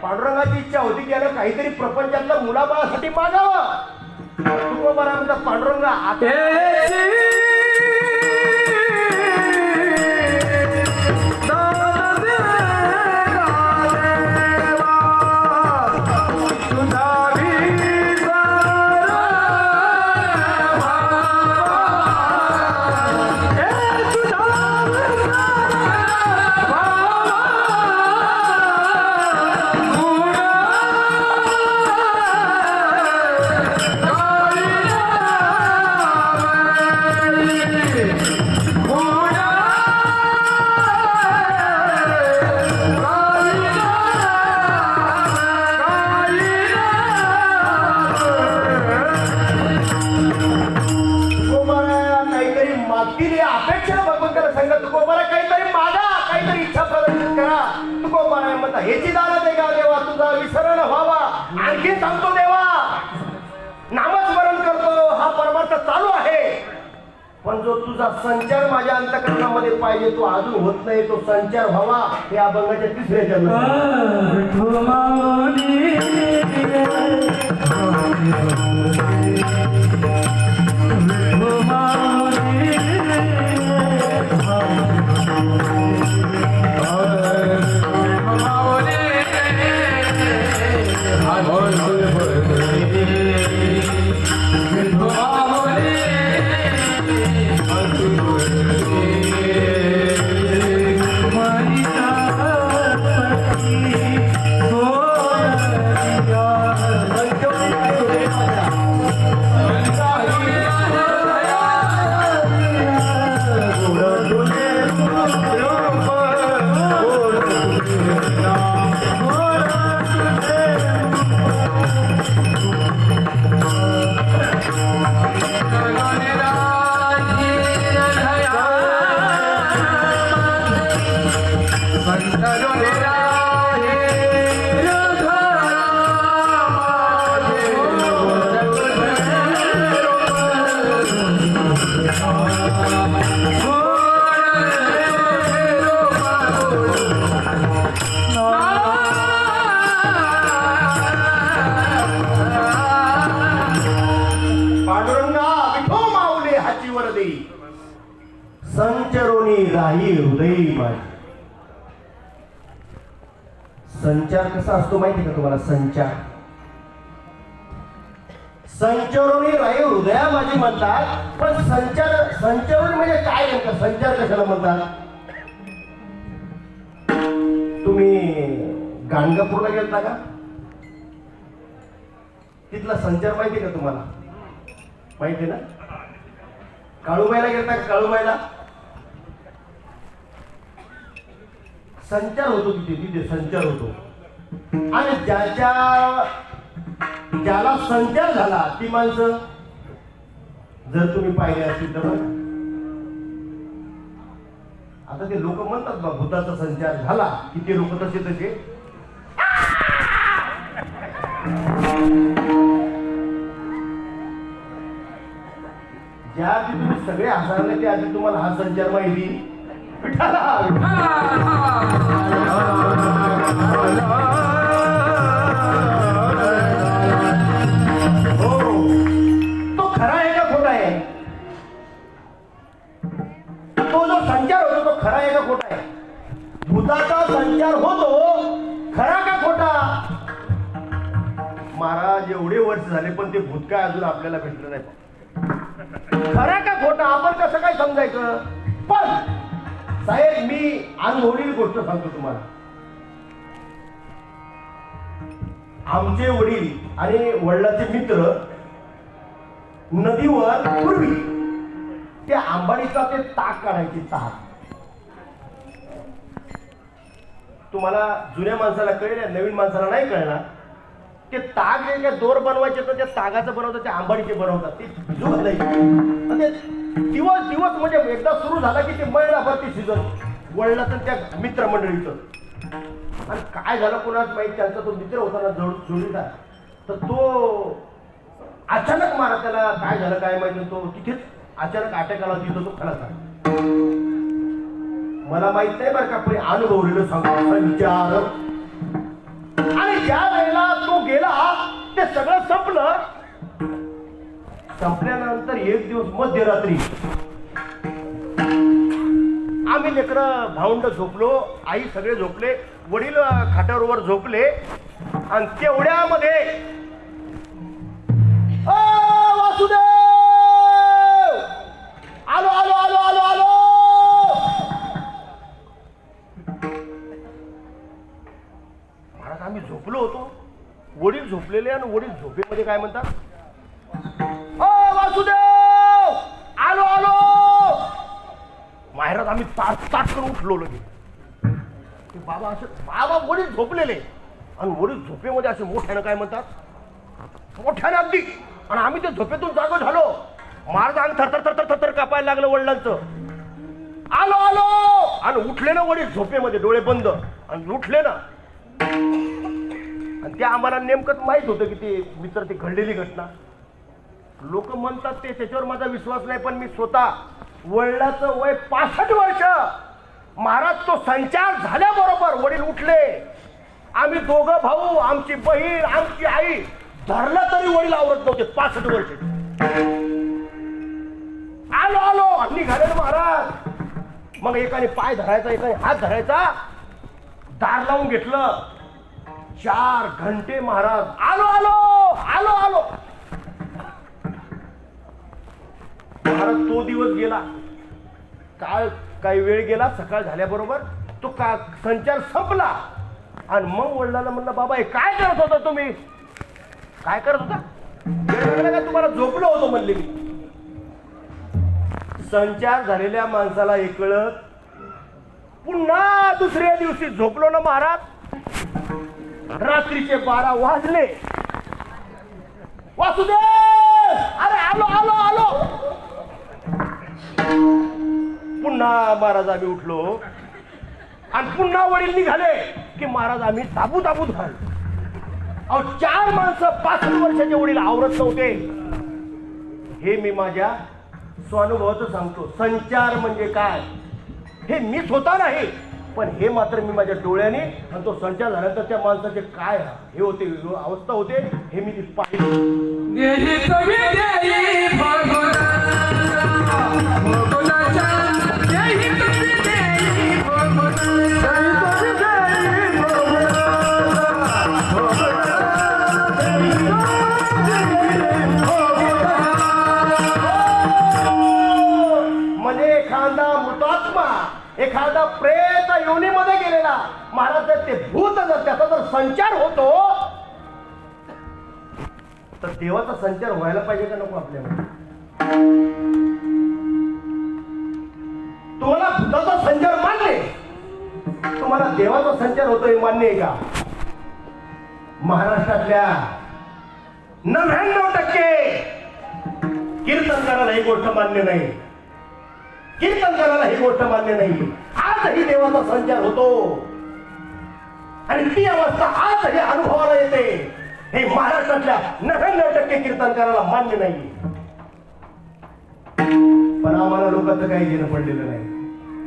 पांडुरंगाची इच्छा होती की याला काहीतरी प्रपंचातल्या मुलाबाळासाठी मागावं. तुकोबाराया म्हणतात, पांडुरंगा आता हेची दानत आहे का देवा, तुझा विसरण व्हावा. आणखी सांगतो देवा, नामस्मरण करतो, हा परमार्थ चालू आहे, पण जो तुझा संचार माझ्या अंतःकरणामध्ये पाहिजे तो अजून होत नाही. तो संचार व्हावा हे अभंगाच्या तिसऱ्या संचरोनी राही हृदयी माझी. संचार कसा असतो माहिती का तुम्हाला? संचरोनी राही हृदया माझी म्हणतात, पण संचरण म्हणजे काय नेमकं? संचार कशाला म्हणतात? तुम्ही गाणगापूरला गेलता का? तिथला संचार माहिती का तुम्हाला? माहिती ना? काळूबाईला गेलता का? काळूबाईला संचार होतो तिथे संचार होतो. आणि ज्याला संचार झाला ती माणसं जर तुम्ही पाहिले असतील तर आता ते लोक म्हणतात बा भूताचा संचार झाला की ते लोक तसे ज्या आधी तुम्ही सगळे हसारले त्या आधी तुम्हाला हा संचार माहिती. हो तो खरा आहे का खोटा आहे? तो जो संचार होतो तो खरा आहे का खोटा आहे? भूताचा संचार होतो खरा का खोटा? महाराज एवढे वर्ष झाले पण ते भूत काय अजून आपल्याला भेटलं नाही. खरा का खोटा आपण कसं काय समजायचं? पण साहेब मी अनुभवलेली गोष्ट सांगतो तुम्हाला. आमचे वडील आणि वडिलांचे मित्र नदीवर पूर्वी त्या आंबाडीचा ते ताक काढायचे. ताक तुम्हाला जुन्या माणसाला कळेल, नवीन माणसाला नाही कळणार. ते ताग जे काय दोर बनवायचे तर त्या तागाचं बनवतात, ते आंबाडीचे बनवतात. ते भिजू घालायचे दिवस म्हणजे एकदा सुरू झाला की ते महिनाभर ते सीझन वळलं तर त्या मित्रमंडळीचं. आणि काय झालं कोणाच माहिती, त्यांचा तो मित्र होता ना जोडीचा, तर तो अचानक मारा. त्याला काय झालं काय माहिती, तो तिथेच अचानक अटॅक आला, तिथं तो खलासा. मला माहित नाही बरं का, पण अनुभवलेलं सांगतो संचार. आणि ज्या वेळेला तो गेला ते सगळं संपलं. संपल्यानंतर एक दिवस मध्यरात्री आम्ही लेकरं भावंड झोपलो, आई सगळे झोपले, वडील खाटावर झोपले. आणि तेवढ्यामध्ये वासुदेव आलो आलो आलो आलो आलो. महाराज आम्ही झोपलो होतो, वडील झोपलेले, आणि वडील झोपेमध्ये काय म्हणतात, वासुदेव आलो आलो. महाराज आम्ही ताट करून उठलो लगे. बाबा असं बाबा वडील झोपलेले, आणि वडील झोपेमध्ये असे मोठ्यानं काय म्हणतात, मोठ्यानं अगदी. आणि आम्ही ते झोपेतून जागो झालो. महाराज अंग थरथर थरथर थरथर कापायला लागलं वडिलांचं. आलो आलो. आणि उठले ना वडील झोपेमध्ये, डोळे बंद, आणि उठले ना. आणि ते आम्हाला नेमकंच माहित होतं की ते मित्र, ते घडलेली घटना. लोक म्हणतात ते, त्याच्यावर माझा विश्वास नाही, पण मी स्वतः वडिलाचं वय 65 वर्ष. महाराज तो संचार झाल्याबरोबर वडील उठले. आम्ही दोघं भाऊ, आमची बहीण, आमची आई धरलं तरी वडील आवरत नव्हते. 65 वर्ष. आलो आलो निघाले ना महाराज. मग एकाने पाय धरायचा, एकाने हात धरायचा, दार लावून घेतलं. 4 घंटे महाराज आलो आलो आलो आलो. महाराज तो दिवस गेला. काही वेळ गेला. सकाळ झाल्याबरोबर तो संचार संपला. आणि मग वडिलांना म्हणलं, बाबा हे काय करत होता तुम्ही? काय करत होता? का तुम्हाला झोपलो होतो म्हणले मी. संचार झालेल्या माणसाला हे कळत. पुन्हा दुसऱ्या दिवशी झोपलो ना महाराज. रात्रीचे 12 वाजले. वासुदेव अरे आलो आलो आलो. पुन्हा महाराज आम्ही उठलो आणि पुन्हा वडील निघाले की महाराज आम्ही ताबू ताबूत घाललो. अहो 4 माणसं 65 वर्षाचे वडील आवरत नव्हते. हे मी माझ्या स्वानुभवाचं सांगतो. संचार म्हणजे काय हे मी स्वतः नाही, पण हे मात्र मी माझ्या डोळ्याने, आणि तो संचार झाल्यानंतर त्या माणसाचे काय हे होते, अवस्था होते, हे मी तिथे पाहिलं. एखादा प्रेत योनीमध्ये गेलेला महाराज, जर ते भूत जर त्याचा जर संचार होतो तर देवाचा संचार व्हायला पाहिजे का नको आपल्याला? तुम्हाला भूताचा संचार मान्य, तुम्हाला देवाचा संचार होतोय मान्य आहे का? महाराष्ट्रातल्या 99% कीर्तनकाराला ही गोष्ट मान्य नाही. कीर्तनकाराला ही गोष्ट मान्य नाही. आजही देवाचा संचार होतो आणि ती अवस्था आजही अनुभवाला येते. हे महाराष्ट्रातल्या 99% कीर्तनकाराला मान्य नाही. पण आम्हाला लोकांचं काही घेणं पडलेलं नाही.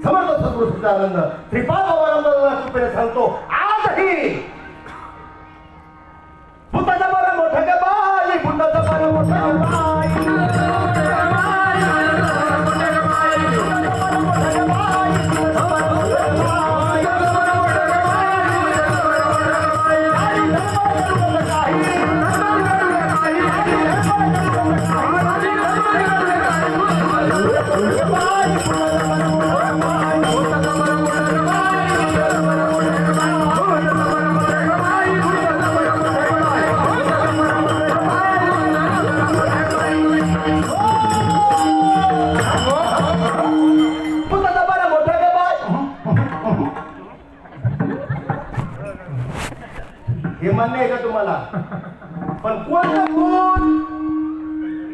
समर्थ सद्गुरूचा आनंद श्रीपाद बाबांना कृपेने सांगतो, आजही भूताचा बरा मोठा ग बाई, भूताचा बरा मोठा ग बाई, हे मान्य आहे का तुम्हाला? पण कोणतं भूत?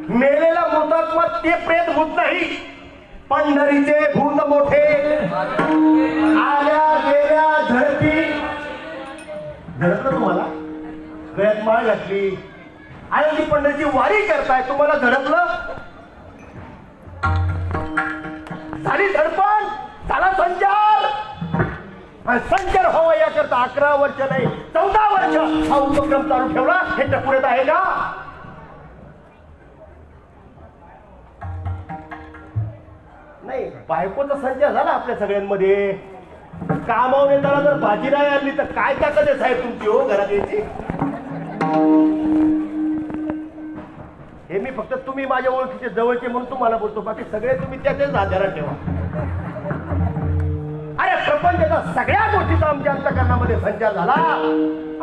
मेलेला भूतात्मा ते प्रेत भूत नाही. पंढरीचे भूत मोठे, आल्या गेल्या झडपी. झडपलं तुम्हाला? गळ्यात माळ घातली, आळंदी पंढरीची वारी करताय, तुम्हाला झडपलं? झाली धडपण, झाला संचार. संचार व्हावा याकरता 11 वर्ष नाही 14 वर्ष हा उपक्रम चालू ठेवला. हे टपुरेत आहे का? नाही. बायकोचा संचार झाला आपल्या सगळ्यांमध्ये. कामावून येताना जर भाजी नाही आणली तर काय ताकद आहे साहेब तुमची हो घरात यायची? हे मी फक्त तुम्ही माझ्या ओळखीचे जवळचे म्हणून तुम्हाला बोलतो, बाकी सगळे तुम्ही त्याच्याच आधारात ठेवा. अरे प्रपंचाच्या सगळ्या गोष्टीचा आमच्या अंतःकरणामध्ये संचार झाला.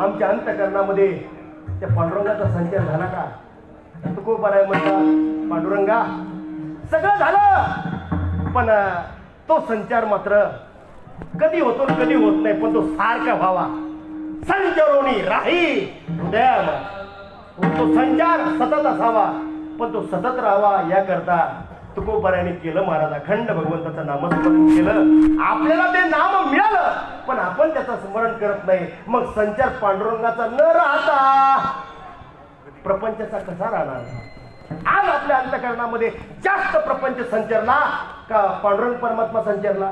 आमच्या अंतःकरणामध्ये त्या पांडुरंगाचा संचार झाला का? तुकोबाराय म्हणतात, पांडुरंगा सगळं झालं, पण तो संचार मात्र कधी होतो कधी होत नाही. पण तो सारखा व्हावा, संचारोनी राही हृदयाला. तो संचार सतत असावा, पण तो सतत राहावा याकरता तुकोबारायाने केलं. महाराज अखंड भगवंताचं नामस्मरण केलं. आपल्याला ते नाम मिळालं, पण आपण त्याचं स्मरण करत नाही. मग संचार पांडुरंगाचा न राहता प्रपंचाचा कसा राहणार? आज आपल्या अंतःकरणामध्ये जास्त प्रपंच संचरला का पांडुरंग परमात्मा संचरला?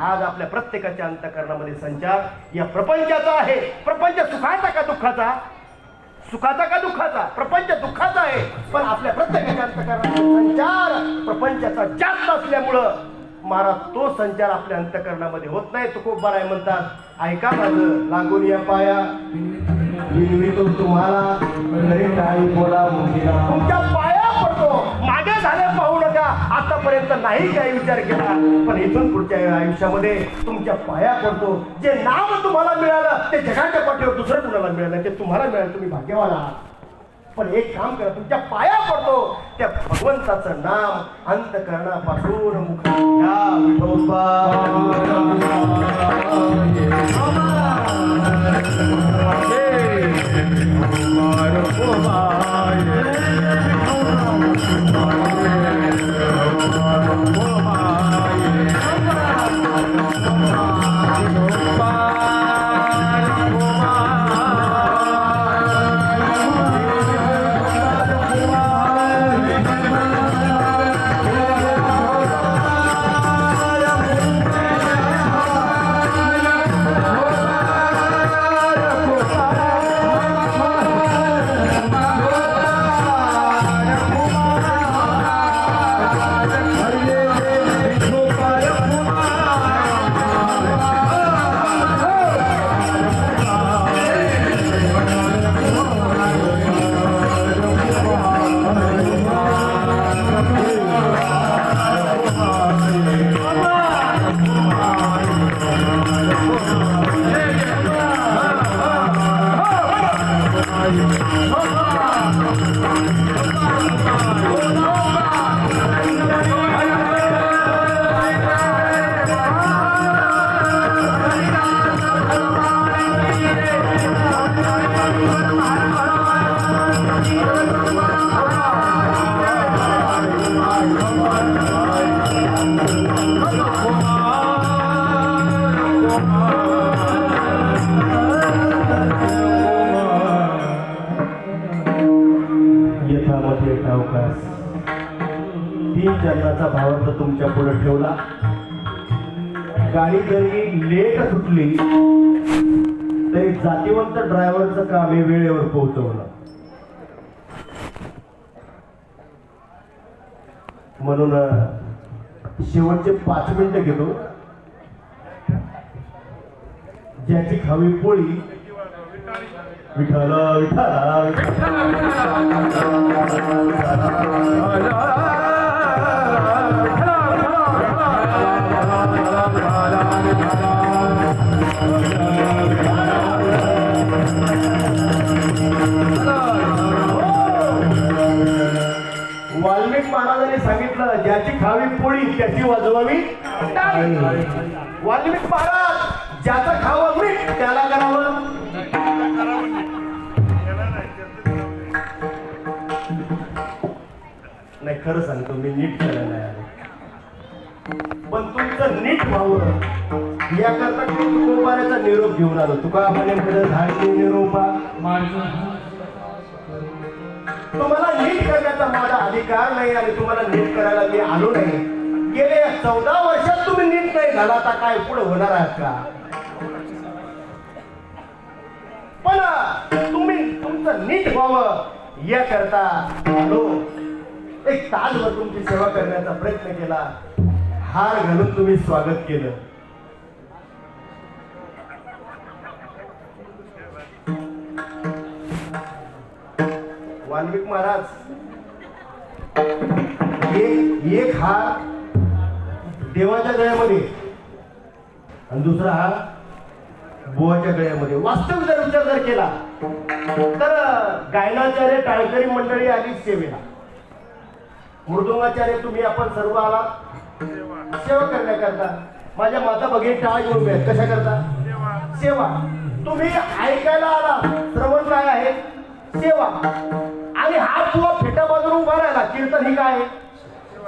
आज आपल्या प्रत्येकाच्या अंतःकरणामध्ये संचार या प्रपंचाचा आहे. प्रपंच सुखाचा का दुःखाचा? सुखाचा का दुःखाचा? प्रपंच दुःखाचा आहे. पण आपल्या प्रत्येकाच्या अंतःकरणामध्ये संचार प्रपंचाचा जास्त असल्यामुळं महाराज तो संचार आपल्या अंतःकरणामध्ये होत नाही. तुकोबाराय म्हणतात, ऐका माझं लागून या पाया विनवितो तुम्हाला घरी टाळी बोला मुलीला. तुमच्या पाया पडतो. मागे झाले पाहू नका. आतापर्यंत नाही काही विचार केला, पण इथून पुढच्या आयुष्यामध्ये तुमच्या पाया पडतो. जे नाम तुम्हाला मिळालं ते जगाच्या पाठीवर दुसरं कुणाला मिळालं, ते तुम्हाला मिळालं. तुम्ही भाग्यवान आहात. पण एक काम करा, तुमच्या पाया पडतो. त्या भगवंताचं नाम अंतःकरणापासून मुखात घ्या. विठोबा तीन चरणाचा भावार्थ तुमच्या पुढे ठेवला. गाडी जरी लेट सुटली तरी जातीवंत ड्रायव्हरचं काम हे वेळेवर पोहोचवलं. म्हणून शेवटचे 5 मिनिटं घेतो. ज्याची खावी पोळी विठ्ठल विठ्ठल वाल्मिक महाराजांनी सांगितलं, ज्याची खावी पोळी त्याची वाजवावी टाळी. वाल्मिक महाराज, ज्याचं खावं मीठ त्याला करावं. नाही, खरं सांगतो मी नीट करायला नाही आलो, पण तुमचं नीट व्हावं याकरता तुकोबाराचा निरोप घेऊन आलो. तुका म्हणे धाडली निरोपा. तुम्हाला नीट करण्याचा माझा अधिकार नाही आणि तुम्हाला नीट करायला मी आलो नाही. गेले 14 वर्षात तुम्ही नीट नाही झाला, आता काय पुढे होणार आहात का? पण तुम्ही तुमचं नीट व्हावं याकरता आलो. एक तासभर तुमची सेवा करण्याचा प्रयत्न केला. हार घालून तुम्ही स्वागत केलं. वाल्मिक महाराज, एक हार देवाच्या गळ्यामध्ये आणि दुसरा हार बुवाच्या गळ्यामध्ये. वास्तविक जर विचार जर केला तर गायनाचार्य टाळकरी मंडळी आली सेवेला. मृदुंगाचार्य तुम्ही आपण सर्व आला सेवा करण्याकरता. माझ्या माता भगिनी टाळ घेऊन मिळत कशा करता? सेवा. तुम्ही ऐकायला आला, श्रवण काय आहे? सेवा. आणि हा बुवा फेटा बाजून उभा राहिला, कीर्तन ही काय?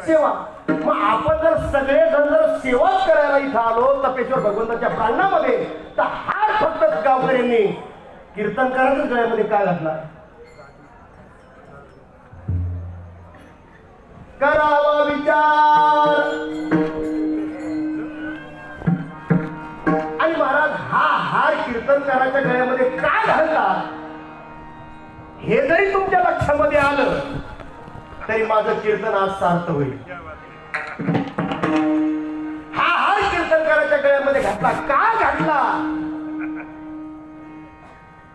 सेवा. मग आपण जर सगळे जण जर सेवाच करायला इथं आलो तपेश्वर भगवंताच्या प्रांगणामध्ये, तर हार फक्त गावकऱ्यांनी कीर्तन करायचं गळ्यामध्ये काय घातला? करावा विचार. आणि महाराज हा हार कीर्तनकाराच्या गळ्यामध्ये का घालतात हे जरी तुमच्या लक्षामध्ये आलं तरी माझं कीर्तन आज सार्थ होईल. हा हार कीर्तनकाराच्या गळ्यामध्ये घातला का घातला.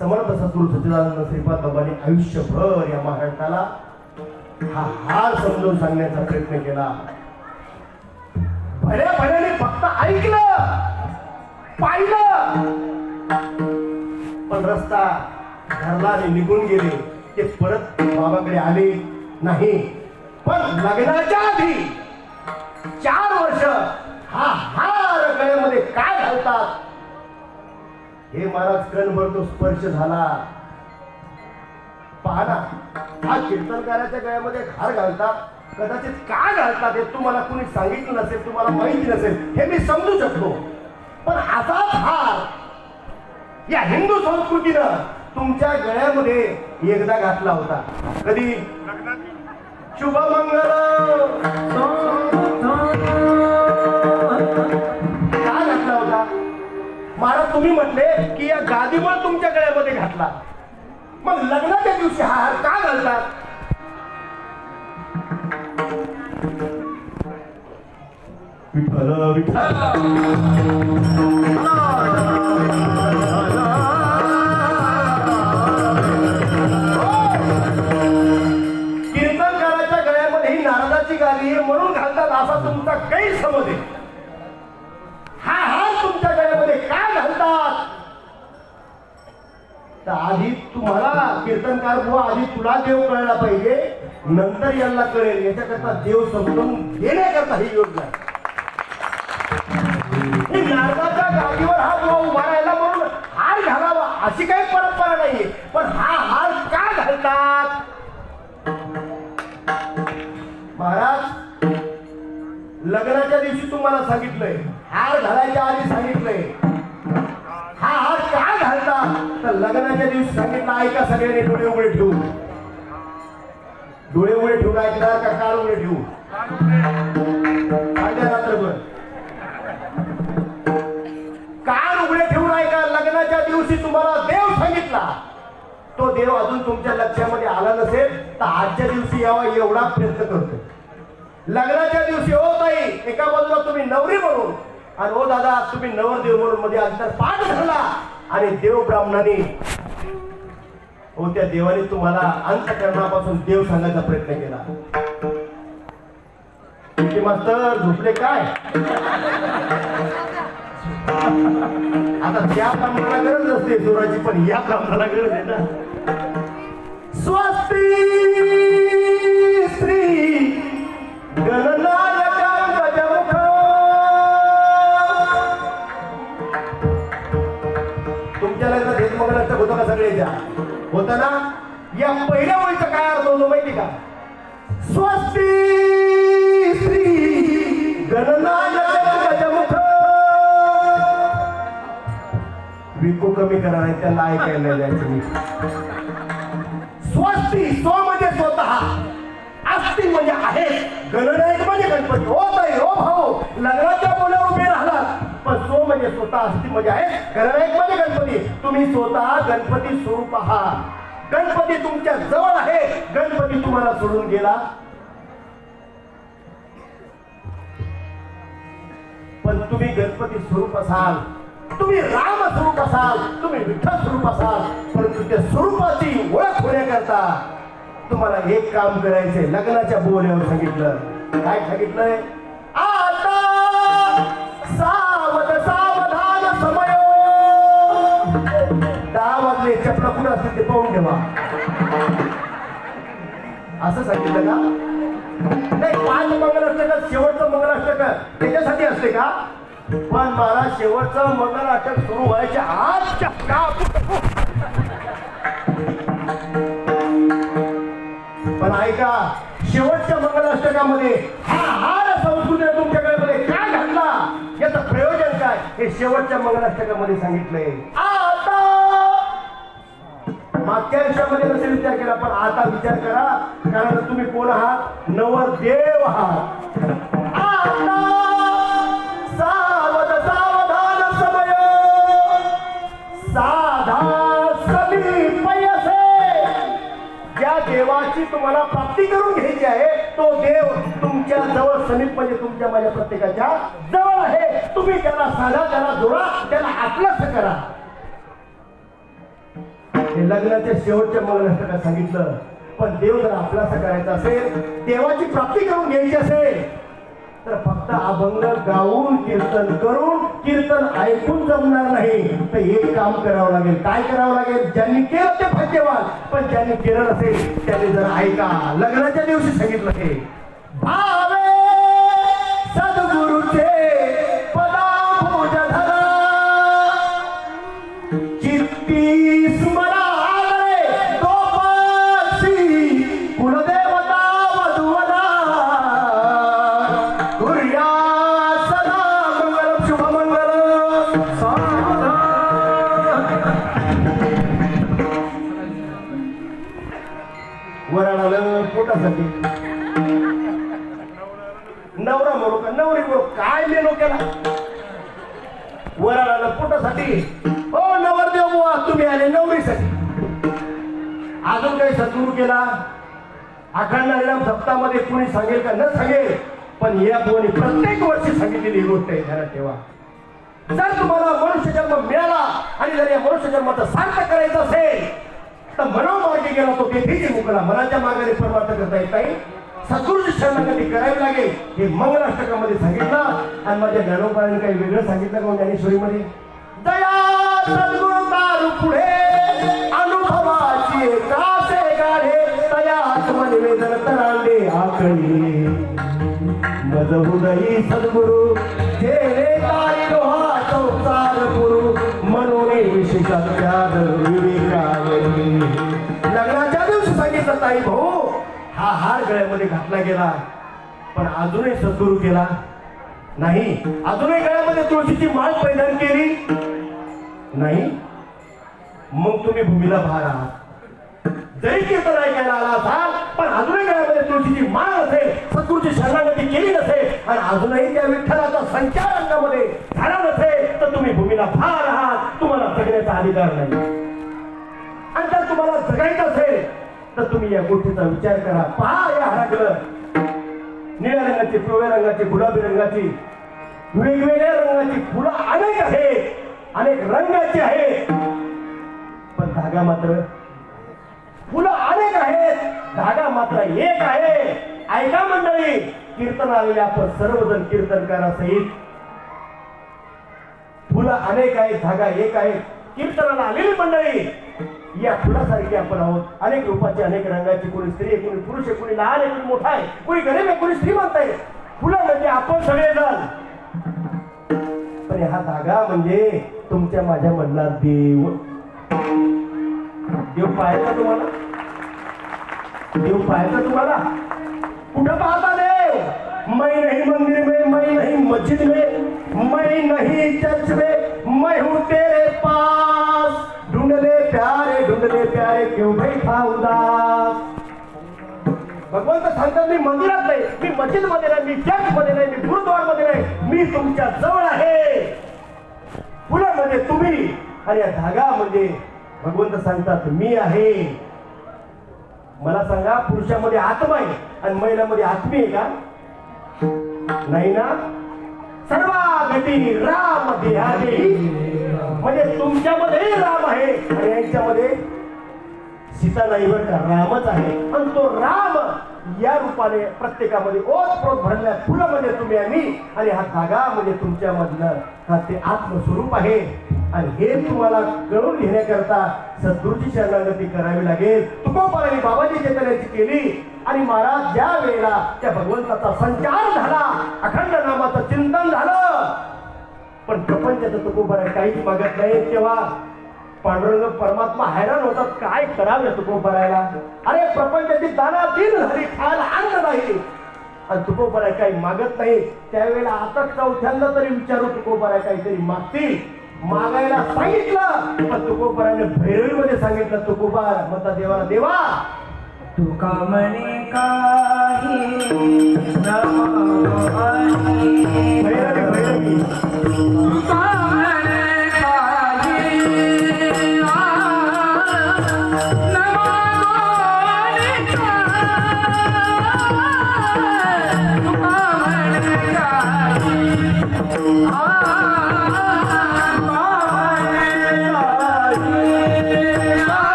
समर्थ सद्गुरू सच्चिदानंद श्रीपाद बाबांनी आयुष्यभर या महाराष्ट्राला हा हार समजून सांगण्याचा प्रयत्न केला. भल्या भल्याने फक्त ऐकलं पाहिलं पण रस्ता धरला आणि निघून गेले. ते परत बाबाकडे आले नाही. पण लग्नाच्या आधी 4 वर्ष हा हार गळ्यामध्ये काय घालतात हे महाराज कणभर तो स्पर्श झाला. पहा ना हा कीर्तनकाराच्या गळ्यामध्ये हार घालतात. कदाचित काय घालतात हे तुम्हाला कुणी सांगितलं नसेल, तुम्हाला माहिती नसेल, हे मी समजू शकतो. पण असाच हार या हिंदू संस्कृतीनं तुमच्या गळ्यामध्ये एकदा घातला होता. कधी शुभमंगल का घातला होता महाराज. तुम्ही म्हटले की या गादीवर तुमच्या गळ्यामध्ये घातला. मग लग्नाच्या दिवशी हा हार का घालतात. विठ्ठल विठ्ठल कीर्तनकाराच्या गळ्यामध्ये ही नारदाची गादी आहे म्हणून घालतात असा तुमचा गैरसमज आहे. हा हार तुमच्या गळ्यामध्ये का घालतात तर आधी तुम्हाला कीर्तनकार बुवा आधी तुला देव कळला पाहिजे, नंतर यांना कळेल. याच्याकरता देव समजून देण्याकरता ही योजना आहे. नारदाच्या गादीवर हा बुवा उभा राहिला म्हणून हार घालावा अशी काही परंपरा नाहीये. पण हा हार का घालतात महाराज. लग्नाच्या दिवशी तुम्हाला सांगितलंय, हार घालायच्या आधी सांगितलंय. हा हार का घालतात तर लग्नाच्या दिवशी सांगितलं. ऐका सगळ्यांनी डोळे उघडे ठेवू. डोळे उघडे ठेवून ऐकणार का कान उघडे ठेवू. रात्रभर कान उघडे ठेवून ऐका. लग्नाच्या दिवशी तुम्हाला देव सांगितला, तो देव अजून तुमच्या लक्षामध्ये आला नसेल तर आजच्या दिवशी यावा एवढा प्रयत्न करतो. लग्नाच्या दिवशी हो ताई एका बाजूला तुम्ही नवरी म्हणून आणि हो दादा तुम्ही नवरदेव म्हणून मध्ये अंतर पाठ धरला आणि देव ब्राह्मणाने हो त्या देवाने तुम्हाला अंतःकरणापासून देव सांगायचा प्रयत्न केला. मास्तर झोपले काय. आता त्या ब्राह्मणाला गरज असते जोराची पण या ब्राह्मणाला गरज आहे ना. स्वस्ती श्री गणनायका गजमुख. तुमच्या लग्नात हेच मंगलाष्टक होतं का सगळ्याच्या होतं ना. या पहिल्या ओळीचा काय अर्थ होतो माहिती का. स्वस्ती श्री गणनायका गजमुख. विको कमी करा त्याला ऐकायला जायचं. स्वस्ती स्व म्हणजे स्वतः, अस्ति म्हणजे आहे, गणनायक म्हणजे गणपती. हो ताई हो भाऊ लग्नाच्या बोलावर उभे राहलात पण स्व म्हणजे स्वतः, अस्ति म्हणजे आहे, गणनायक म्हणजे गणपती. तुम्ही स्वतः गणपती स्वरूप आहात. गणपती तुमच्या जवळ आहे. गणपती तुम्हाला सोडून गेला पण तुम्ही गणपती स्वरूप असाल, तुम्ही राम स्वरूप असाल, तुम्ही विठ्ठल स्वरूप असाल. परंतु त्या स्वरूपाची ओळख होण्याकरता तुम्हाला एक काम करायचंय. लग्नाच्या बोल्यावर सांगितलं. काय सांगितलंय. आता सावध सावधान समय. 10 वाजले चपला कुठं असतील ते पाहून ठेवा असं सांगितलं का. नाही 5 मंगलाष्टक शेवटचं मंगलाष्टक त्याच्यासाठी असते का. पण मला शेवटचं मंगलाष्टक सुरू व्हायच्या आजच्या पण ऐका शेवटच्या मंगलाष्टकामध्ये हा हार संस्कृती तुमच्याकडे काय घडला याचं प्रयोजन काय हे शेवटच्या मंगलाष्टकामध्ये सांगितलंय. आता मागच्या आयुष्यामध्ये नसेल त्या विचार केला, पण आता विचार करा, कारण तुम्ही कोण आहात? नवरदेव आहात. आता सावध सावधान समय साधा समीप यसे. ज्या देवाची तुम्हाला प्राप्ती करून घ्यायची आहे तो देव तुमच्या जवळ समीप, म्हणजे तुमच्या माझ्या प्रत्येकाच्या जवळ आहे. तुम्ही त्याला साधा, त्याला जोडा, त्याला आपलंच करा. हे लग्नाच्या शेवटच्या मंगलाष्टकात सांगितलं. पण देव जर आपलासा करायचा असेल, देवाची प्राप्ती करून घ्यायची असेल, तर फक्त अभंग गाऊन कीर्तन करून, कीर्तन ऐकून जमणार नाही. तर एक काम करावं लागेल. काय करावं लागेल? ज्यांनी केलं ते भाग्यवान, पण ज्यांनी केलं नसेल त्यांनी जर ऐका. लग्नाच्या दिवशी सांगितलं हे भावे सद्गुरूचे पदांबुज धरा, चित्ती स्मरारे गोपाशी कुलदेवता वधूवना. कुर्या सदा मंगलम शुभमंगलम साधना. वराडानं पोटासाठी नवरा मरो का नवरी मरो, काय मेलो केला? वराडानं पोटासाठी. हो नवरदेव बुवा, तुम्ही आले नवरीसाठी. अजून काही सद्गुरू केला? अखंड हरिनाम सप्ताहामध्ये कुणी सांगेल का? न सांगेल, पण या बुवाने प्रत्येक वर्षी सांगितलेली ही गोष्ट आहे, ध्यानात ठेवा. जर तुम्हाला मनुष्य जन्म मिळाला आणि जर या मनुष्य जन्माचं सार्थ करायचं असेल तर मनोमार्गे गेला तो तेथेच मुकला. मनाच्या मार्गाने परमार्थ करता येत नाही. सद्गुरूची शरणागती करावी लागेल. हे मंगलाष्टकामध्ये सांगितलं. आणि माझ्या ज्ञानोबाने काही वेगळं सांगितलं का ज्ञानेश्वरीमध्ये? दया सद्गुरू तारू पुढे अनुभवाची कासे गाढे, तया आत्मनिवेदन तरांडे आकळी मज हृदयी सद्गुरू जेणे तारी लोहा संसार पुरू म्हणून विशेषात त्याग विवेकावरी. लग्नाच्या दिवशी सांगितलं ताई भाऊ, हा हार गळ्यामध्ये घातला गेला, पण अजूनही सद्गुरू केला नाही. अजूनही गळ्यामध्ये तुळशीची माळ परिधान केली नाही. मग तुम्ही भूमीला भार आहात. जरी कीर्तन ऐकायला आला असाल, पण अजूनही गळ्यामध्ये तुळशीची माळ नसेल, सद्गुरूची शरणागती केली नसेल आणि अजूनही त्या विठ्ठलाचा संचार अंगामध्ये झाला नसेल, तर तुम्ही भूमीला भार आहात. तुम्हाला जगण्याचा अधिकार नाही. आणि जर तुम्हाला जगायचं असेल तर तुम्ही या गोष्टीचा विचार करा. पहा या हाराकडं निळ्या रंगाची, पिवळ्या रंगाची, गुलाबी रंगाची, वेगवेगळ्या रंगाची फुलं अनेक आहेत, अनेक रंगाची आहेत, पण धागा मात्र, फुलं अनेक आहेत, धागा मात्र एक आहे. ऐका मंडळी, कीर्तन आलेले आपण सर्वजण कीर्तनकारा सहित. फुलं अनेक आहेत, धागा एक आहे. कीर्तनाला आलेली मंडळी या फुलासारखी आपण आहोत. अनेक रूपाची, अनेक रंगाची. कोणी स्त्री आहे, कोणी पुरुष आहे, कोणी लहान आहे, कोणी मोठा आहे, कोणी गरीब आहे, कोणी श्रीमंत आहे. फुलं म्हणजे आपण सगळेजण. पण हा धागा म्हणजे तुमच्या माझ्या मधला देव. देव पाहायचा तुम्हाला? देव पाहायचा तुम्हाला? कुठं पाहता देव? मैं नहीं मंदिर में, मैं नहीं मस्जिद में, मैं नहीं चर्च में, मैं हूँ तेरे पास. ढूंढ ले प्यारे क्यों बैठा उदास. भगवंत सांगतात मी मंदिरात नाही, मी मस्जिद मध्ये नाही, मी चर्च मध्ये नाही, मी गुरुद्वार मध्ये नाही, मी तुमच्या जवळ आहे. फुलं म्हणजे तुम्ही आणि या धागा म्हणजे भगवंत सांगतात मी आहे. मला सांगा, पुरुषामध्ये आत्मा आहे आणि महिलामध्ये आत्मी आहे का? नाही ना. सर्वागती राम देहादेही, म्हणजे तुमच्यामध्ये राम आहे आणि यांच्यामध्ये सीता नाही बरं का, रामच आहे. आणि तो राम या रूपाने प्रत्येकामध्ये ओतप्रोत भरल्या. फुलं म्हणजे तुम्ही आम्ही आणि हा धागा म्हणजे तुमच्या मधलं हा ते आत्मस्वरूप आहे. आणि हे तुम्हाला कळून घेण्याकरता सद्गुरूची शरणागती करावी लागेल. तुकोबारांनी बाबाजी चैतन्याची केली आणि महाराज ज्या वेळेला त्या भगवंताचा संचार झाला, अखंड नामाचं चिंतन झालं, पण प्रपंचाचं तुकोबारा काहीच मागत नाही. तेव्हा पांडुरंग परमात्मा हैराण होतात, काय करावे तुकोबारायला? अरे प्रपंचाची दाना दिन झाली, खायला अन्न नाही आणि तुकोबाराय काही मागत नाही. त्यावेळेला आता चौथ्यांदा तरी विचारू, तुकोबाराय काहीतरी मागतील. मागायला सांगितलं पण तुकोबाराने भैरवीमध्ये सांगितलं तुकोबार म्हणता देवाला देवा तुका म्हणे काही न मागणी. भैरवी भैरवी तुका म्हणे काही न मागणी.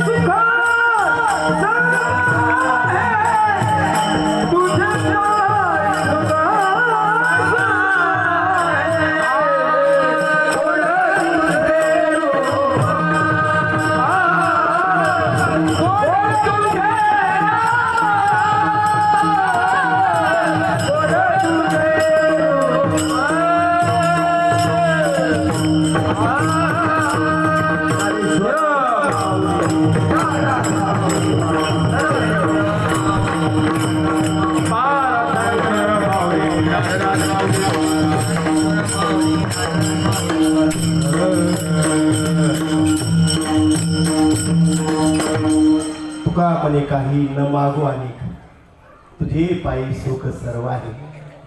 तुका म्हणे तुका म्हणे काही न मागू आणि तुझे पायी सुख सर्व आहे.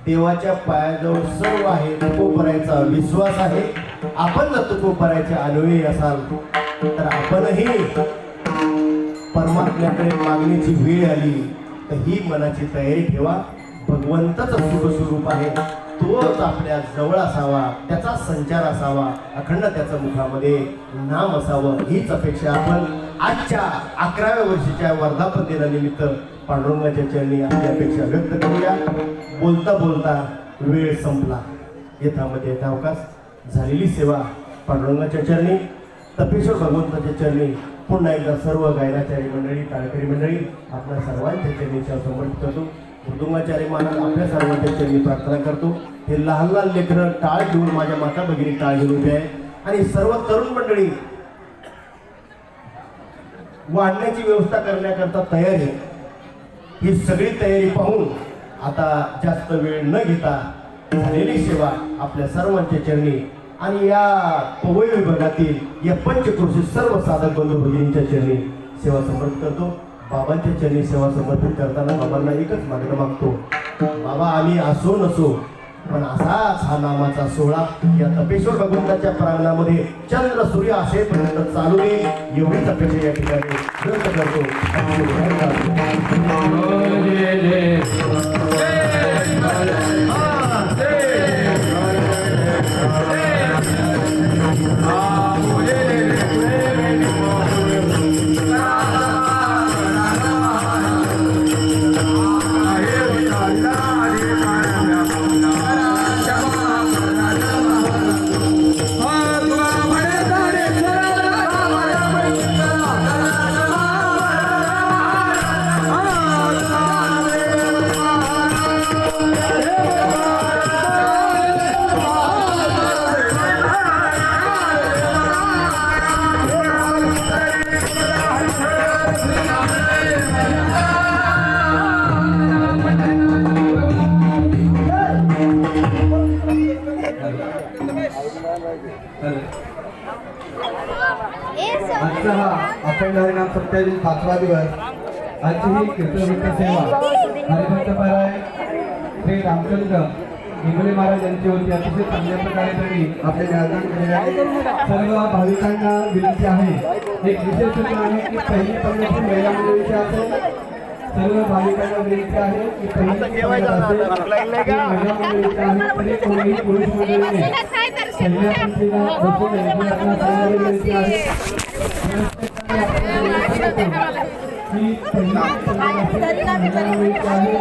देवाच्या पायाजवळ सर्व आहे. तुकोबराचा विश्वास आहे. आपण जर तुकोबराच्या अनुयायी असाल तर आपणही परमात्म्याकडे मागण्याची वेळ आली तर ही मनाची तयारी ठेवा. भगवंतच सुख स्वरूप आहे. तोच आपल्या जवळ असावा, त्याचा संचार असावा, अखंड त्याच्या मुखामध्ये नाम असावं हीच अपेक्षा आपण आजच्या 11व्या वर्षीच्या वर्धापन दिनानिमित्त पांडुरंगाच्या चरणी आपली अपेक्षा व्यक्त करूया. बोलता बोलता वेळ संपला. येथामध्ये यथावकाश झालेली सेवा पांडुरंगाच्या चरणी, तपेश्वर भगवंताच्या चरणी पुन्हा एकदा सर्व गायनाचारी मंडळी, टाळकरी मंडळी आपल्या सर्वांच्या चरणी समर्पित करतो. मृदुंगाचार्य महाराज आपल्या सर्वांच्या चरणी प्रार्थना करतो. हे लहान लहान लेकरं टाळ घेऊन माझ्या माता भगिनी टाळ घेऊन उभे आहे आणि सर्व तरुण मंडळी वाढण्याची व्यवस्था करण्याकरता तयार आहे. ही सगळी तयारी पाहून आता जास्त वेळ न घेता झालेली सेवा आपल्या सर्वांच्या चरणी आणि या पवई विभागातील या पंचक्रोशी सर्व साधक बंधू भगिनींच्या चरणी सेवा समर्पित करतो. बाबांच्या चरणी सेवा समर्पित करताना बाबांना एकच मागणं मागतो, बाबा आम्ही असो नसो पण असाच हा नामाचा सोहळा या तपेश्वर भगवंताच्या प्रांगणामध्ये चंद्र सूर्य असेपर्यंत चालू दे एवढीच अपेक्षा या ठिकाणी व्यक्त करतो. आजचा हा अखंड हरिनाम सप्ताहातील 5वा दिवस. आजची ही कीर्तन सेवा हरिभक्त पारायण श्री रामचंद्र इंगळे महाराज यांची होती. अतिशय चांगल्या प्रकारे त्यांनी आपले निराकरण केलेले आहे. सर्व भाविकांना विनंती आहे, एक विशेष सूचना आहे की पहिली पंगत महिला मंडळीची असेल. सर्व भाविकांना विनंती आहे की पहिली पंगत असेल महिला मंडळीची आहे तरी कोणीही पुरुष मंडळीने पहिल्या पंक्तीला बसून एकमेकांना सांगणारी विनंती आहे की पहिली पंगत असेल महिला मंडळीची आहे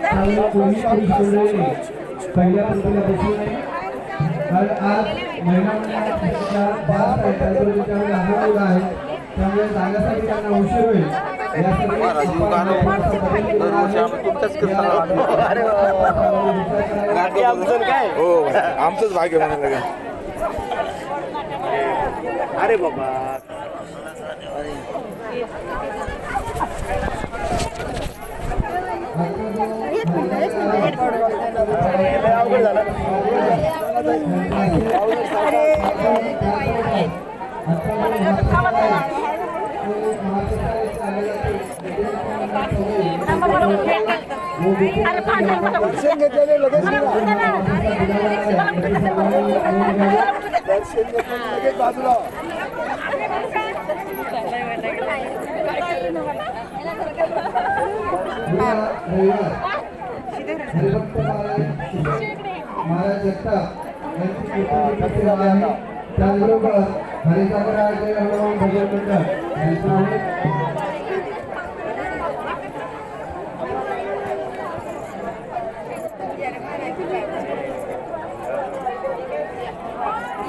त्यामुळे कोणी पुरुष मंडळीने पहिल्या पंक्तीला बसू नये. कारण आज महिला मंडळाच्या जास्त आहे त्याच्यावर आहे त्यामुळे जाण्यासाठी त्यांना उशीर होईल. या सगळी हो आमचंच भाग्य म्हणायला लागेल. अरे बाबा अवघड झालं. हरिभक्त महाराज जगताप यांची कीर्तन सेवा आहे. त्याचबरोबर हरिसागराज हनुमान भजन मंडळ यांचं आहे.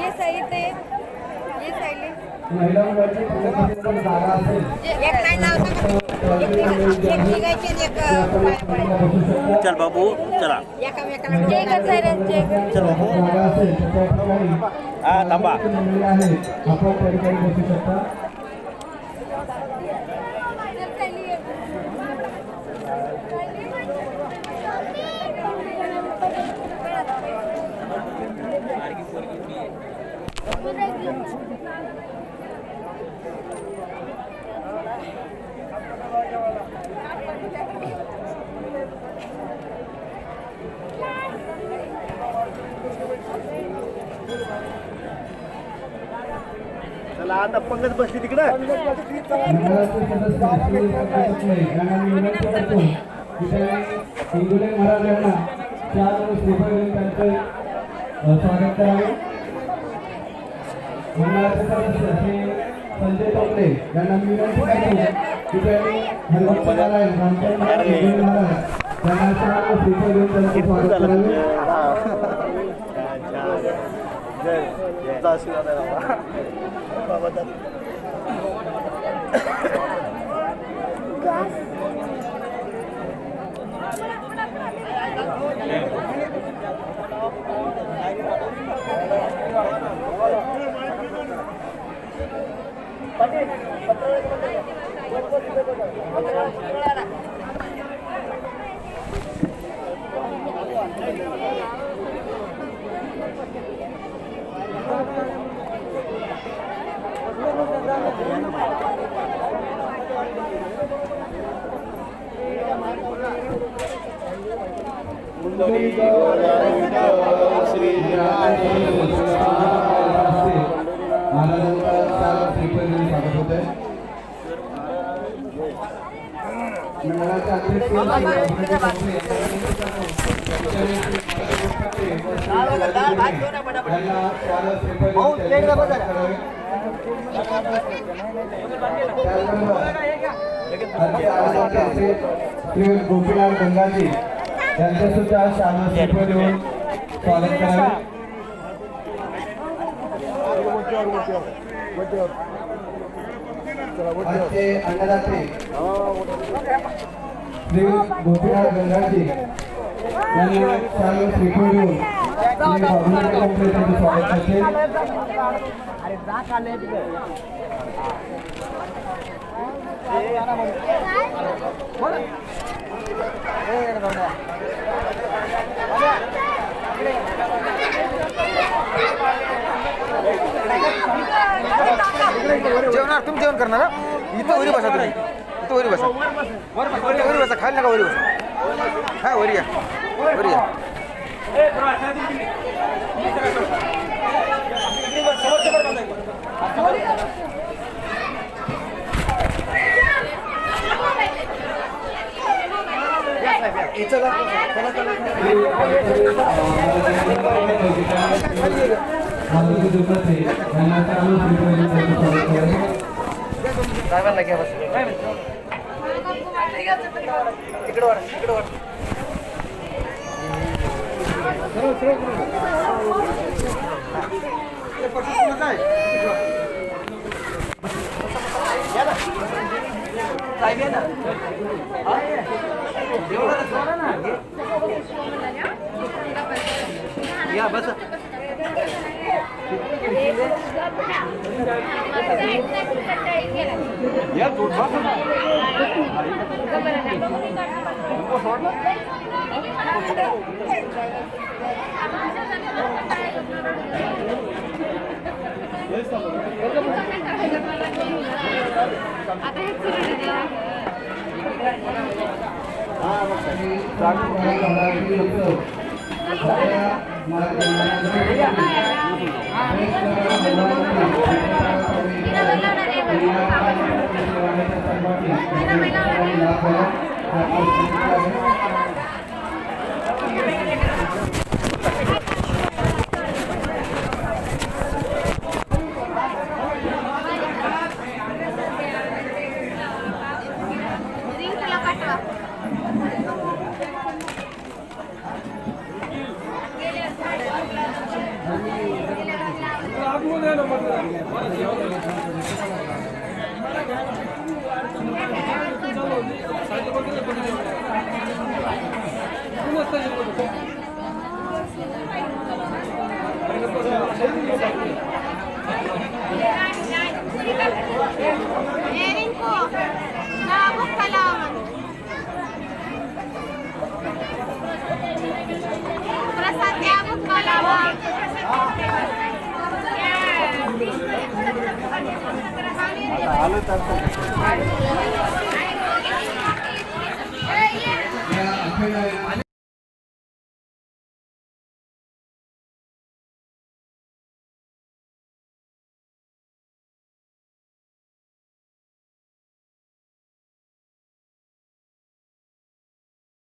ये साइड पे ये साइड ले महिला मंडळाची प्रगतीशील जागा असेल एक नाही लावतो एक निघायचे एक चल बाबू चला एकामेकाला चेक करायचे चल बाबू जागा असेल तर त्या ठिकाणी हा थांबा. मंडळी आहे आपण त्या ठिकाणी बसू शकता. चला आता पंगत बसली तिकडं. मंडळाचे सदस्य श्री पंकज कुले यांना मी विनंती करतो की त्यांनी इंगुले महाराज यांना चार श्रीफळ देऊन त्यांचे स्वागत करावे. मंडळाचे सदस्य श्री संजय टोपले यांना मी विनंती करतो की त्यांनी हरिभक्त नारायण रामचंद्र महाराज इंगुले महाराज यांना चार श्रीफळ देऊन त्यांचे स्वागत करावे. श्री गोपीनाथ गंगाजी यांचे सुद्धा शाल श्रीफळ देऊन स्वागत करावे. आजचे अन्नदाते श्री गोपीनाथ गंगाजी यांना शाल श्रीफळ देऊन श्री बाबुराव कंपनी त्यांचे स्वागत करते. जेवणार तुम्ही जेवण करणार इथं वरी बसा तुम्ही इथं वरी बसा वरी बसा खाली नका वरी बसा हा वरी या वरी या ड्रायव्हरला घ्या बस इकडं वर इकडं वर या ना या बस या तू Erin ko, nabok kalaman. Prasad nabok kalaman. आलो तर